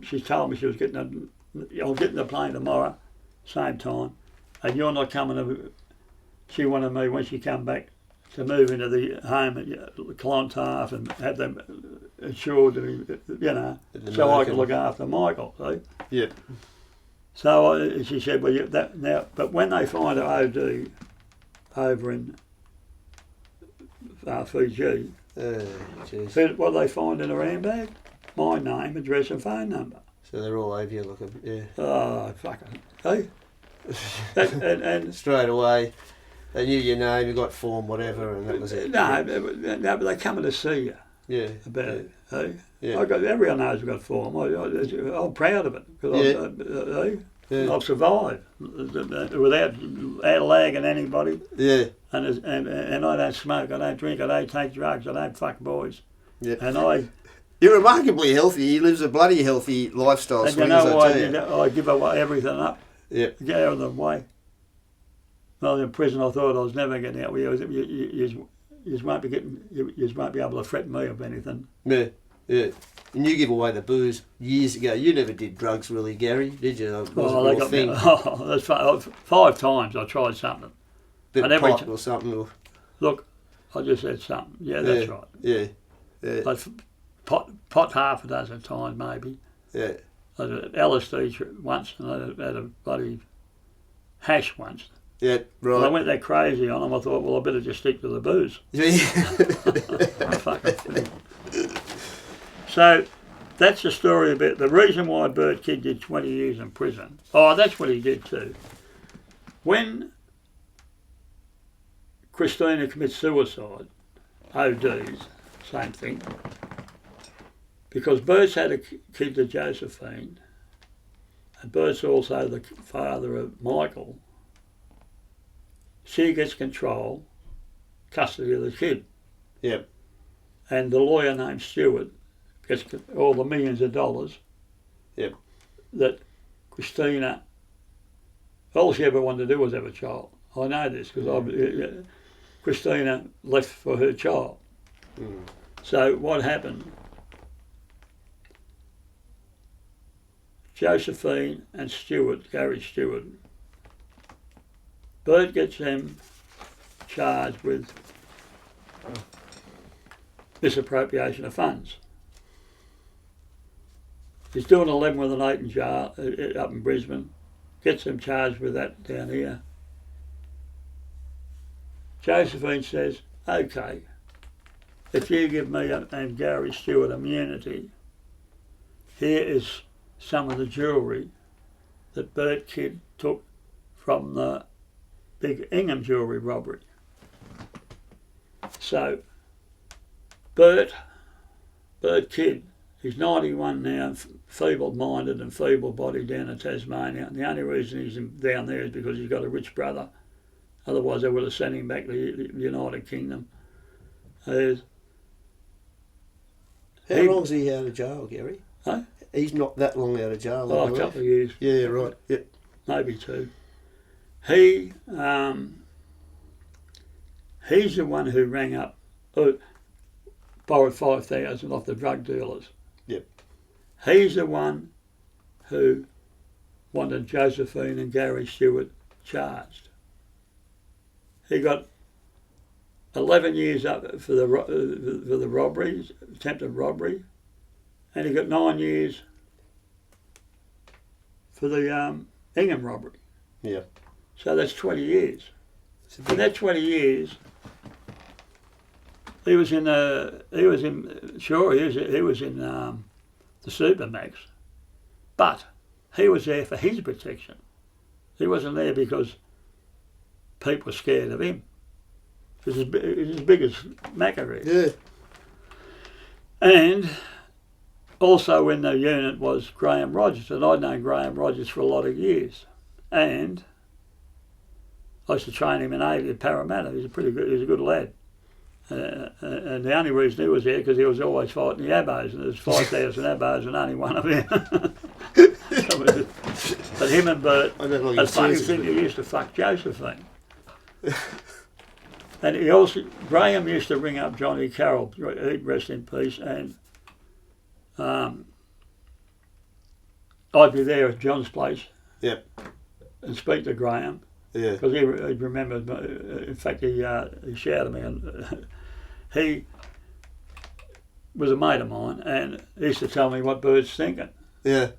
She told me she was getting I'm getting the plane tomorrow, same time, and you're not coming to. She wanted me when she come back to move into the home at Clontarf and have them insured, so I could look after Michael. See? Yeah. So she said, "Well, but when they find an O.D. over in Fiji, what do they find in her handbag? My name, address, and phone number." So they're all over you looking, yeah. Oh, fucking, hey? and straight away, they knew your name, you got form, whatever, and that was it. No, but they're coming to see you. Yeah. About it, hey? Yeah. Everyone knows I've got form. I'm proud of it, because I've survived without lagging anybody. Yeah. And I don't smoke, I don't drink, I don't take drugs, I don't fuck boys. Yeah. And you're remarkably healthy. He lives a bloody healthy lifestyle. And you know why I give away everything up? Yeah. Get out of the way. When I was in prison, I thought I was never getting out. You won't be able to threaten me of anything. Yeah, yeah. And you give away the booze years ago. You never did drugs really, Garry, did you? They got me. That's 5 times I tried something. Bit of pot or something. Look, I just said something. Yeah, that's right. Yeah. Yeah. I pot half a dozen times maybe. Yeah. I had an LSD once, and I had a bloody hash once. Yeah, right. And I went that crazy on them. I thought, well, I better just stick to the booze. Yeah. I'm fucking thing. So that's the story about the reason why BERT Kid did 20 years in prison. Oh, that's what he did too. When Christina commits suicide, ODs, same thing. Because Bert's had a kid to Josephine, and Bert's also the father of Michael. She gets custody of the kid. Yep. And the lawyer named Stewart gets all the millions of dollars. Yep. That Christina, all she ever wanted to do was have a child. I know this because Christina left for her child. Mm. So what happened? Josephine and Stewart, Garry Stewart, BERT gets them charged with misappropriation of funds. He's doing 11 with an 8 in jail up in Brisbane, gets them charged with that down here. Josephine says, okay, if you give me and Garry Stewart immunity, here is some of the jewellery that BERT Kid took from the big Ingham jewellery robbery. So BERT Kid, he's 91 now, feeble-minded and feeble-bodied down in Tasmania. And the only reason he's down there is because he's got a rich brother. Otherwise they would have sent him back to the United Kingdom. How long's he out of jail, Garry? Huh? He's not that long out of jail. Oh, a couple of years. Yeah, right. Yep. Maybe 2. He's the one who rang up, borrowed 5,000 off the drug dealers. Yep. He's the one who wanted Josephine and Garry Stewart charged. He got 11 years up for the robbery, attempted robbery, and he got 9 years for the Ingham robbery. Yeah. So that's 20 years. In that 20 years, he was in the Supermax, but he was there for his protection. He wasn't there because people were scared of him. He was as big as Macca'S. Yeah. And also in the unit was Graham Rogers, and I'd known Graham Rogers for a lot of years. And I used to train him in Navy at Parramatta. He was a good lad. And the only reason he was there because he was always fighting the Abos, and there's 5,000 Abos and only one of him. But him and BERT, the funny thing, he used to fuck Josephine. And Graham used to ring up Johnny Carroll, he'd rest in peace, and I'd be there at John's place. Yep. And speak to Graham. Yeah. Because he remembered, in fact, he shouted me, and he was a mate of mine, and he used to tell me what BERT's thinking. Yeah.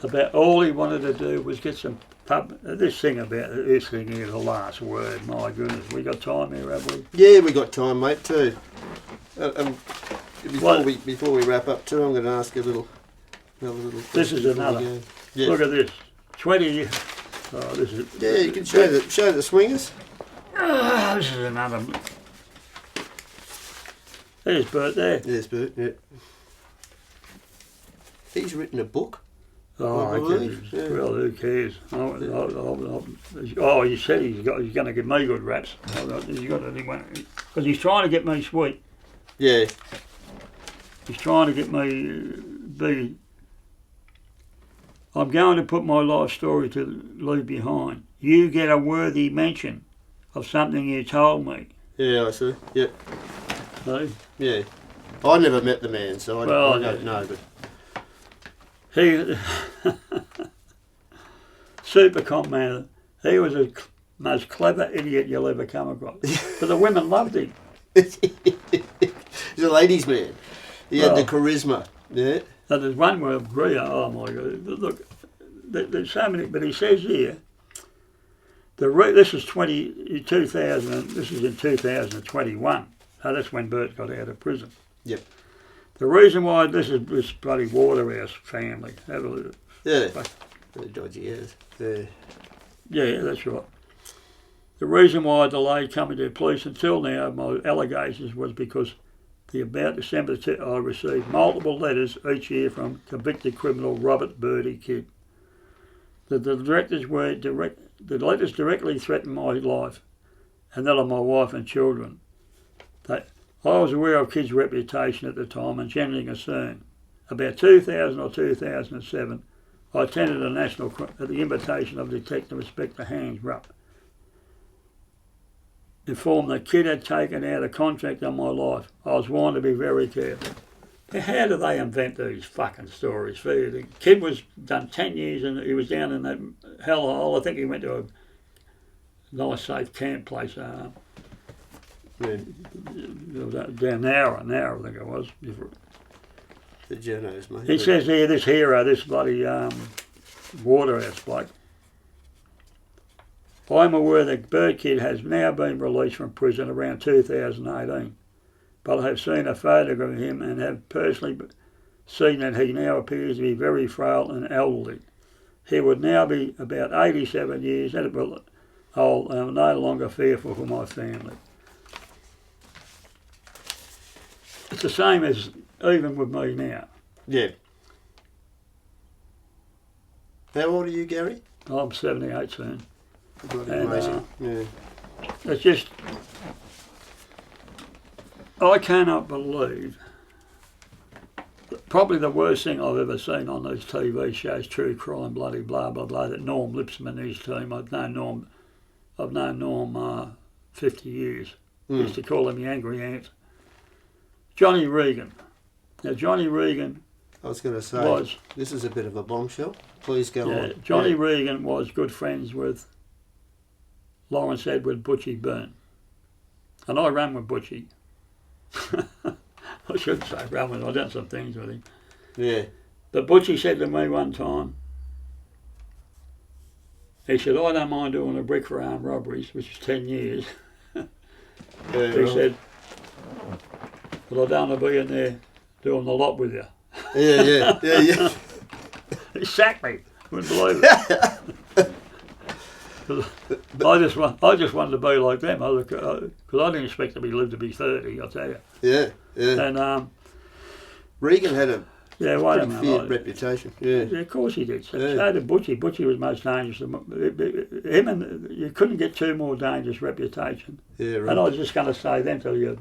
About all he wanted to do was get some pub. This thing is the last word. My goodness, we got time here, have we? Yeah, we got time, mate. Too. Before we wrap up, too, I'm going to ask you another little. This is another. Yeah. Look at this. 20 years. Oh, this is. Yeah, you can show the swingers. This is another. There's BERT there. There's BERT. Yeah. He's written a book. Oh, yeah. Well, who cares? Oh, he said he's going to give me good raps. He's got anyone because he's trying to get me sweet. Yeah. He's trying to get me be. I'm going to put my life story to leave behind. You get a worthy mention of something you told me. Yeah, I see. Yep. See? Yeah. I never met the man, so I don't know. But he, Super Commander, he was a most clever idiot you'll ever come across. But the women loved him. He's a ladies' man. He had the charisma. Yeah. So there's one where Greer, oh my God, look, there's so many, but he says here, this is 2000, this is in 2021, so that's when Bert got out of prison. Yep. The reason why this is this bloody Waterhouse family, have a look. Yeah. The dodgy ass. Yeah. Yeah, that's right. The reason why I delayed coming to the police until now, my allegations, was because about December I received multiple letters each year from convicted criminal Robert Birdie Kid. The letters directly threatened my life and that of my wife and children. I was aware of Kid's reputation at the time and generally concerned. About 2000 or 2007, I attended a national at the invitation of Detective Inspector Hans Rupp. Informed that Kid had taken out a contract on my life. I was warned to be very careful. Now, how do they invent these fucking stories? The Kid was done 10 years and he was down in that hellhole. I think he went to a nice safe camp place. Down Nowra, I think it was. The journos, mate. He says here, this hero, this bloody Waterhouse bloke. I'm aware that Birdie Kid has now been released from prison around 2018, but I have seen a photograph of him and have personally seen that he now appears to be very frail and elderly. He would now be about 87 years old and I'm no longer fearful for my family. It's the same as even with me now. Yeah. How old are you, Gary? I'm 78 soon. Amazing. Yeah. It's just, I cannot believe, probably the worst thing I've ever seen on those TV shows, true crime, bloody blah, blah, blah, that Norm Lipsman and his team, I've known Norm 50 years. Used to call him the Angry Ant. Johnny Regan. Now, Johnny Regan I was going to say, this is a bit of a bombshell. Please go on. Johnny Regan was good friends with Lawrence Edward Butchie Byrne. And I ran with Butchie. I shouldn't say ran with him, I've done some things with him. Yeah. But Butchie said to me one time, he said, I don't mind doing a brick for armed robberies, which is 10 years. He said, but I don't want to be in there doing the lot with you. Yeah. He sacked me. Wouldn't believe it. I just wanted to be like them, because I didn't expect to live to be 30, I'll tell you. Yeah. And Regan had a pretty feared reputation. Yeah, of course he did. So did Butchie. Butchie was most dangerous. Him and you couldn't get two more dangerous reputation. Yeah, right. And I was just going to say then to you,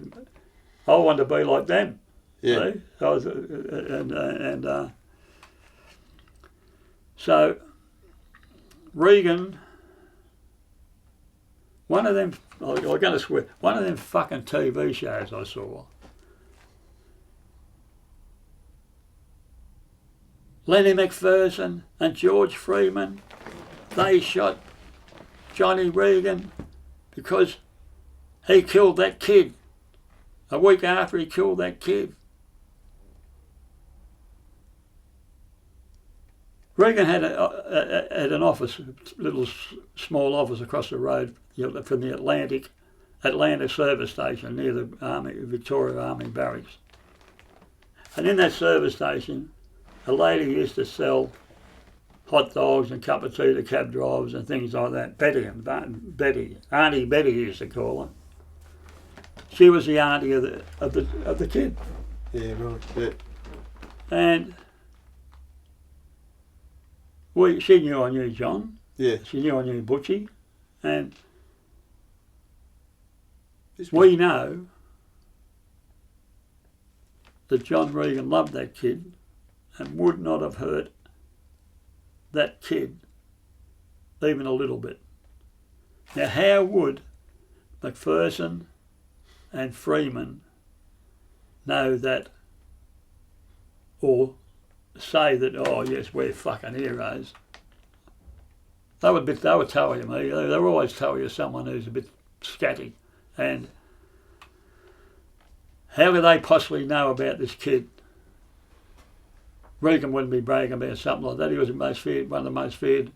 I wanted to be like them. Yeah. So Regan, one of them, I'm going to swear, one of them fucking TV shows I saw, Lenny McPherson and George Freeman, they shot Johnny Regan because he killed that kid. A week after he killed that kid. Regan had an office, little small office across the road from the Atlanta service station near the Victoria Army Barracks. And in that service station, a lady used to sell hot dogs and cup of tea to cab drivers and things like that. Auntie Betty used to call her. She was the auntie of the kid. Yeah, right. Yeah. And she knew I knew John. Yeah. She knew I knew Butchie. And we know that John Regan loved that kid and would not have hurt that kid even a little bit. Now, how would McPherson and Freeman know that, or say that, oh yes, we're fucking heroes, They would tell you, me. They were always tell you someone who's a bit scatty. And how could they possibly know about this kid? Regan wouldn't be bragging about something like that. He was the most feared, one of the most feared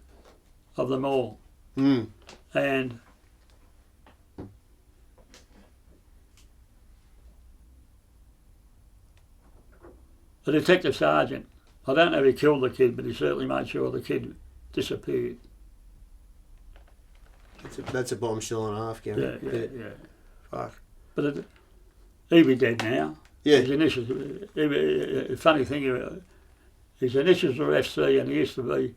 of them all. Mm. And the detective sergeant, I don't know if he killed the kid, but he certainly made sure the kid disappeared. That's a bombshell and a half, Garry. Yeah. Fuck. But he'd be dead now. Yeah. His initials, funny thing, his initials were FC, and he used to be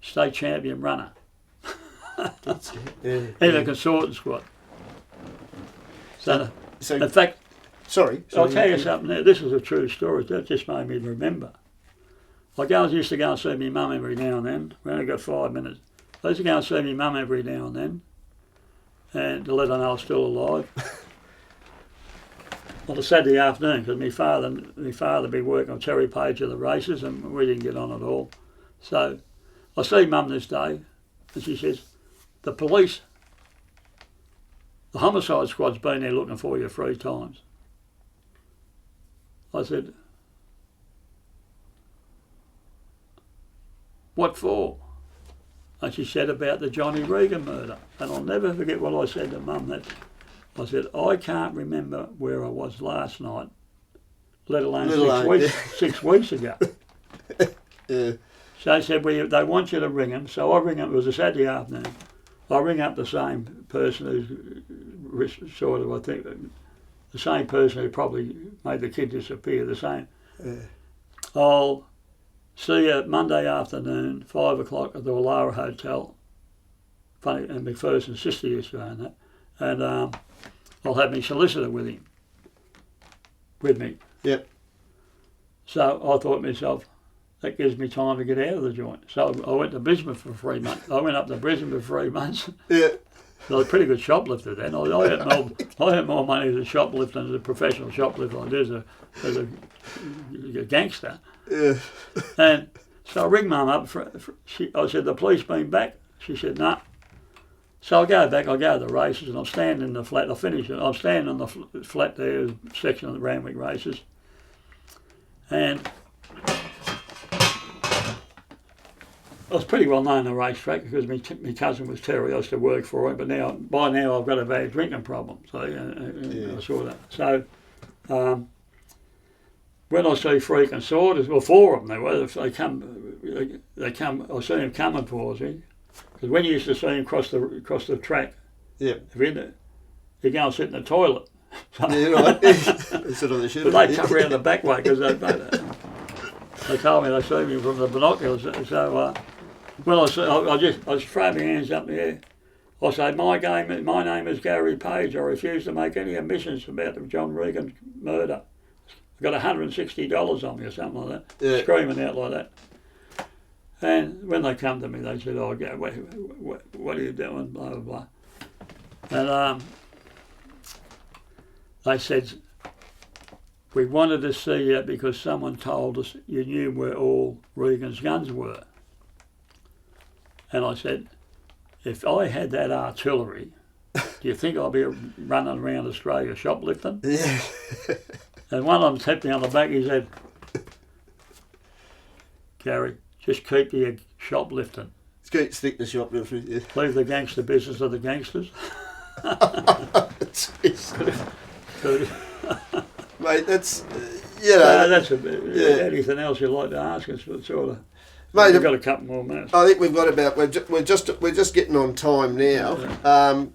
state champion runner. That's it. In a consorting squad. So in fact, sorry. I'll tell you something now. This is a true story. That just made me remember. I used to go and see my mum every now and then. We only got 5 minutes. I used to go and see my mum every now and then, and to let her know I was still alive. On a Saturday afternoon, because my father be working on Terry Page of the races, and we didn't get on at all. So I see Mum this day, and she says, the police, the homicide squad's been there looking for you 3 times. I said, what for? And she said about the Johnny Regan murder. And I'll never forget what I said to Mum. I said, I can't remember where I was last night, let alone 6 weeks ago. Yeah. So they said, well, they want you to ring him. So I ring him, it was a Saturday afternoon. I ring up the same person who's sort of, I think, the same person who probably made the kid disappear, the same. Yeah. I'll see you Monday afternoon, 5 o'clock at the Wallara Hotel. Funny, and my first and sister used to own that. And I'll have my solicitor with me. Yep. So I thought to myself, that gives me time to get out of the joint. So I went to Brisbane for 3 months. I went up to Brisbane for 3 months. Yeah. I was a pretty good shoplifter then. I had more money as a shoplifter than as a professional shoplifter I did as a gangster. Yeah. And so I ring Mum up. I said, the police been back? She said, no. Nah. So I go back, I go to the races, and I'm standing in the flat. I finish it. I'm standing on the flat there, section of the Randwick races. And I was pretty well known in the racetrack because my cousin was Terry. I used to work for him, but by now I've got a bad drinking problem. So I saw that. So when I see Freak and Sword, well, 4 of them they were. They come. I see them coming towards me. Because when you used to see him cross the track, yeah, you go and sit in the toilet. Yeah, right. Sit on the shit. But they come around the back way because they told me they see me from the binoculars. So when I just throw my hands up in the air. I say, my name is Garry Page. I refuse to make any admissions about the John Regan murder. I've got $160 on me or something like that. Yeah. Screaming out like that. And when they come to me, they said, oh, Gary, what are you doing, blah, blah, blah. And they said, we wanted to see you because someone told us you knew where all Regan's guns were. And I said, if I had that artillery, do you think I'd be running around Australia shoplifting? Yeah. And one of them tapped me on the back, he said, Gary, just keep your shoplifting. Stick to shoplifting, yeah. Leave the gangster business to the gangsters. Mate, that's, anything else you'd like to ask us, but sort of. Mate, we've got a couple more minutes. I think we've got about, we're just getting on time now. Yeah.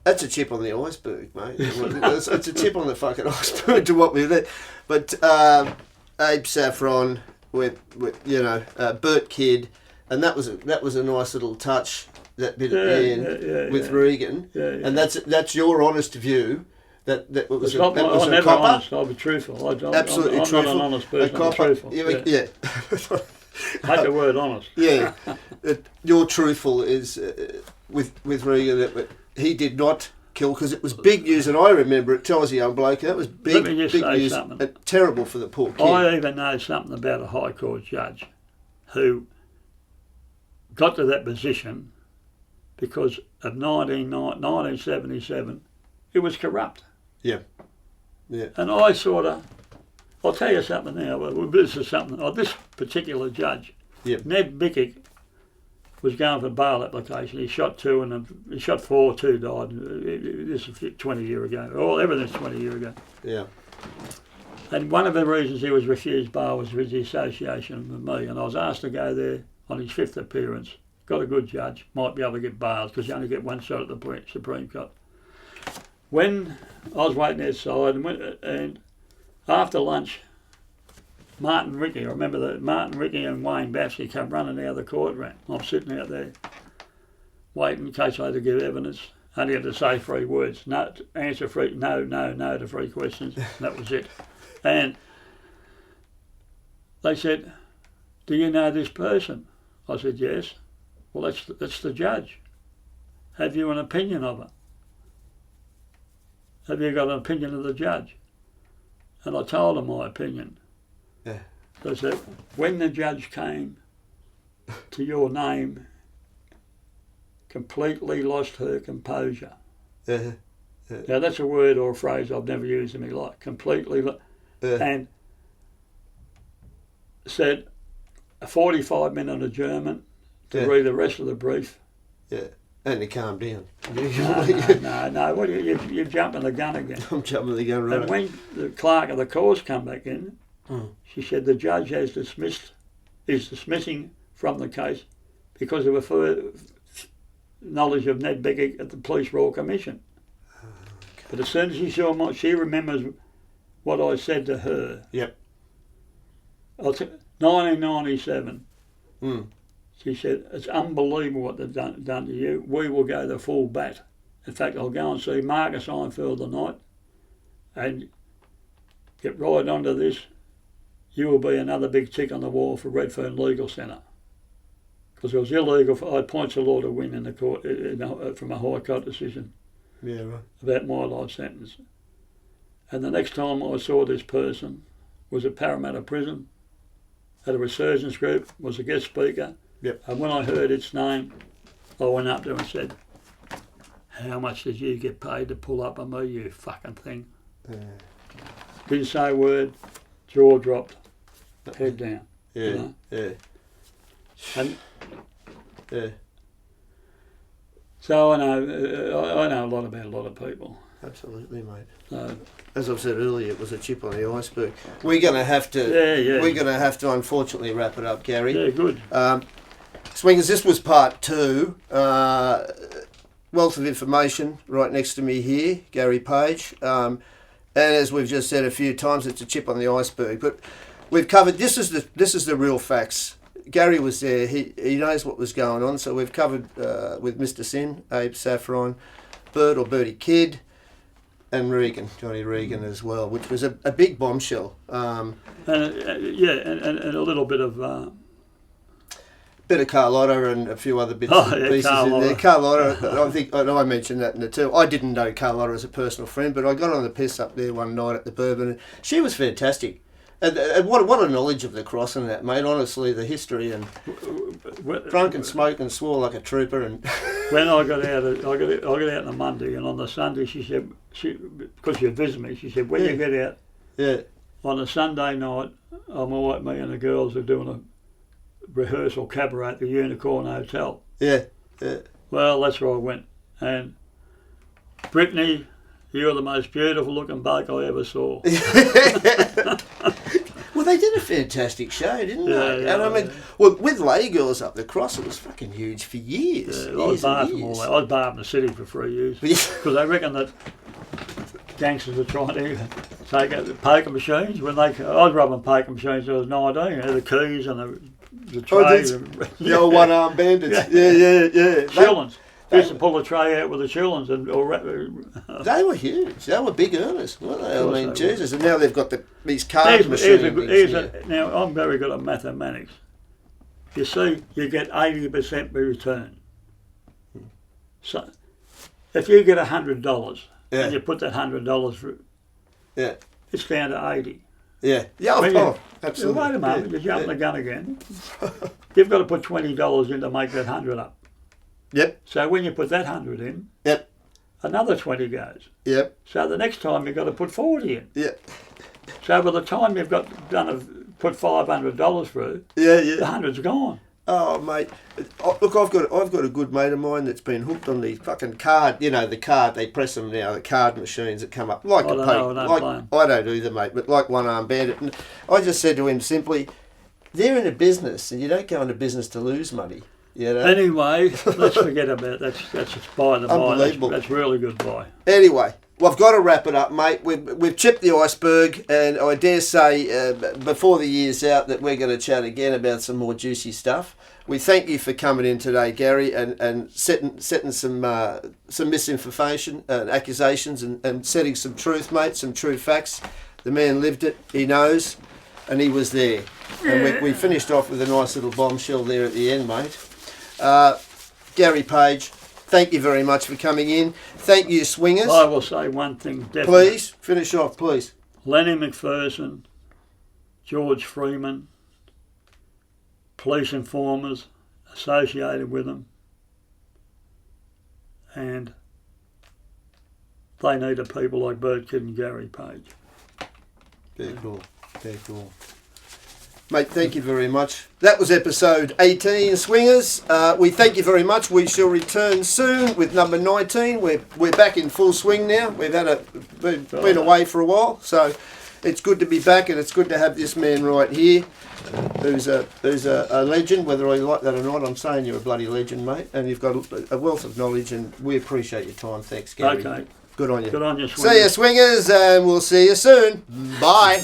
That's a chip on the iceberg, mate. It's a chip on the fucking iceberg to what we've done. But Abe Saffron with Bert Kid, and that was a nice little touch, that bit at the end with Regan. Yeah, yeah. And that's your honest view. That was a copper. Honest. I'll be truthful. Absolutely I'm truthful. not an honest person. A copper. I'm truthful. Yeah. I hate the word honest. Yeah. You're truthful is with Regan that he did not kill, because it was big news, and I remember it. Tell us, young bloke, that was big news. Terrible for the poor kid. I even know something about a High Court judge who got to that position because of 1977, it was corrupt. Yeah. Yeah. And I sort of, I'll tell you something now, this is something, this particular judge, Ned Bickick, was going for bail application. He shot 2 and he shot 4, 2 died. This is 20 years ago. Everything's 20 years ago. Yeah. And one of the reasons he was refused bail was with the association with me, and I was asked to go there on his 5th appearance. Got a good judge, might be able to get bailed because you only get one shot at the Supreme Court. When I was waiting outside, and after lunch, Martin Rickey, I remember that Martin Rickey and Wayne Bapsky come running out of the courtroom. I'm sitting out there waiting in case I had to give evidence. I only had to say 3 words. No, answer 3, no to 3 questions. That was it. And they said, "Do you know this person?" I said, "Yes." "Well, that's the judge. Have you an opinion of her? Have you got an opinion of the judge?" And I told them my opinion. Yeah. So I said, when the judge came to your name, completely lost her composure. Yeah. Now that's a word or a phrase I've never used in my life. Completely, and said a 45-minute adjournment to read the rest of the brief. Yeah. And to calm down. No. What you're jumping the gun again. I'm jumping the gun, right. And when the clerk of the cause come back in, she said the judge is dismissing from the case because of a knowledge of Ned Bickick at the Police Royal Commission. Okay. But as soon as she saw she remembers what I said to her. Yep. 1997. She said, "It's unbelievable what they've done to you. We will go the full bat. In fact, I'll go and see Macca'S tonight and get right onto this. You will be another big tick on the wall for Redfern Legal Centre." Because it was illegal. I had points of law to win in the court from a High Court decision. Yeah, right. About my life sentence. And the next time I saw this person was at Parramatta Prison, at a resurgence group, was a guest speaker. Yep. And when I heard its name, I went up to him and said, "How much did you get paid to pull up on me, you fucking thing?" Didn't say a word, jaw dropped, head down. Yeah, you know? yeah. And yeah. So I know a lot about a lot of people. Absolutely, mate. So, as I've said earlier, it was a chip on the iceberg. We're going to have to. Yeah. We're going to have to, unfortunately, wrap it up, Garry. Yeah, good. Swingers, this was part 2. Wealth of information right next to me here, Garry Page. And as we've just said a few times, it's a chip on the iceberg. But we've covered. This is the real facts. Garry was there. He knows what was going on. So we've covered with Mr. Sin, Abe Saffron, BERT or Birdie Kid, and Johnny Regan as well, which was a big bombshell. And a little bit of. Bit of Carlotta and a few other bits and pieces in there. Carlotta, I think I mentioned that in the too. I didn't know Carlotta as a personal friend, but I got on the piss up there one night at the Bourbon, and she was fantastic. And what a knowledge of the cross and that, mate. Honestly, the history and drunk and smoke and swore like a trooper. And when I got out, I got out on the Monday, and on the Sunday she said, because she visited me, she said, when you get out on a Sunday night, I'm all right, me and the girls are doing a rehearsal cabaret at the Unicorn Hotel. Yeah. Well, that's where I went. And Brittany, you're the most beautiful looking bloke I ever saw. Well, they did a fantastic show, didn't they? Yeah, and I mean, well, with lay girls up the cross, it was fucking huge for years. Yeah, I was barred from all that. I was barred from the city for 3 years because they reckon that gangsters were trying to take out the poker machines. When I was rubbing poker machines when I was 19. The keys and the tray. The old one-armed bandits. Yeah. Shillings. They used to pull the tray out with the shillings. They were huge. They were big earners, weren't they? I mean, Jesus. And now they've got these card machines. Now, I'm very good at mathematics. You see, you get 80% return. So, if you get $100 and you put that $100 through, it's down to 80. Yeah. Yeah, When you- absolutely. Wait a moment, Yeah, you're jumping yeah. the gun again. You've got to put $20 in to make that 100 up. Yep, So when you put that 100 in, yep, another 20 goes. yep, So the next time you've got to put 40 in. yep. So by the time you've put $500 through, Yeah, the yeah. 100's gone. Oh, mate. Look, I've got a good mate of mine that's been hooked on the fucking card. You know, the card, they press them now, the card machines that come up. Like I a don't pay. know, I don't Like, play 'em. I don't either, mate, but like One Arm Bandit. And I just said to him simply, they're in a business and you don't go into business to lose money. You know? Anyway, let's forget about that. That's just by the by. Unbelievable. That's really good buy. Anyway, well, I've got to wrap it up, mate. We've chipped the iceberg, and I dare say before the year's out that we're going to chat again about some more juicy stuff. We thank you for coming in today, Garry, and setting some misinformation and accusations and setting some truth, mate, some true facts. The man lived it, he knows, and he was there. And we finished off with a nice little bombshell there at the end, mate. Garry Page, thank you very much for coming in. Thank you, Swingers. I will say one thing definitely. Please, finish off, please. Lenny McPherson, George Freeman, police informers associated with them, and they needed people like Birdie Kid and Garry Page. Very cool. Very cool. Mate, thank you very much. That was episode 18, Swingers. We thank you very much. We shall return soon with number 19. We're back in full swing now. We've been away for a while, so it's good to be back, and it's good to have this man right here, who's a legend. Whether I like that or not, I'm saying you're a bloody legend, mate, and you've got a wealth of knowledge, and we appreciate your time. Thanks, Garry. Okay. Good on you. Good on you, Swingers. See you, Swingers, and we'll see you soon. Bye.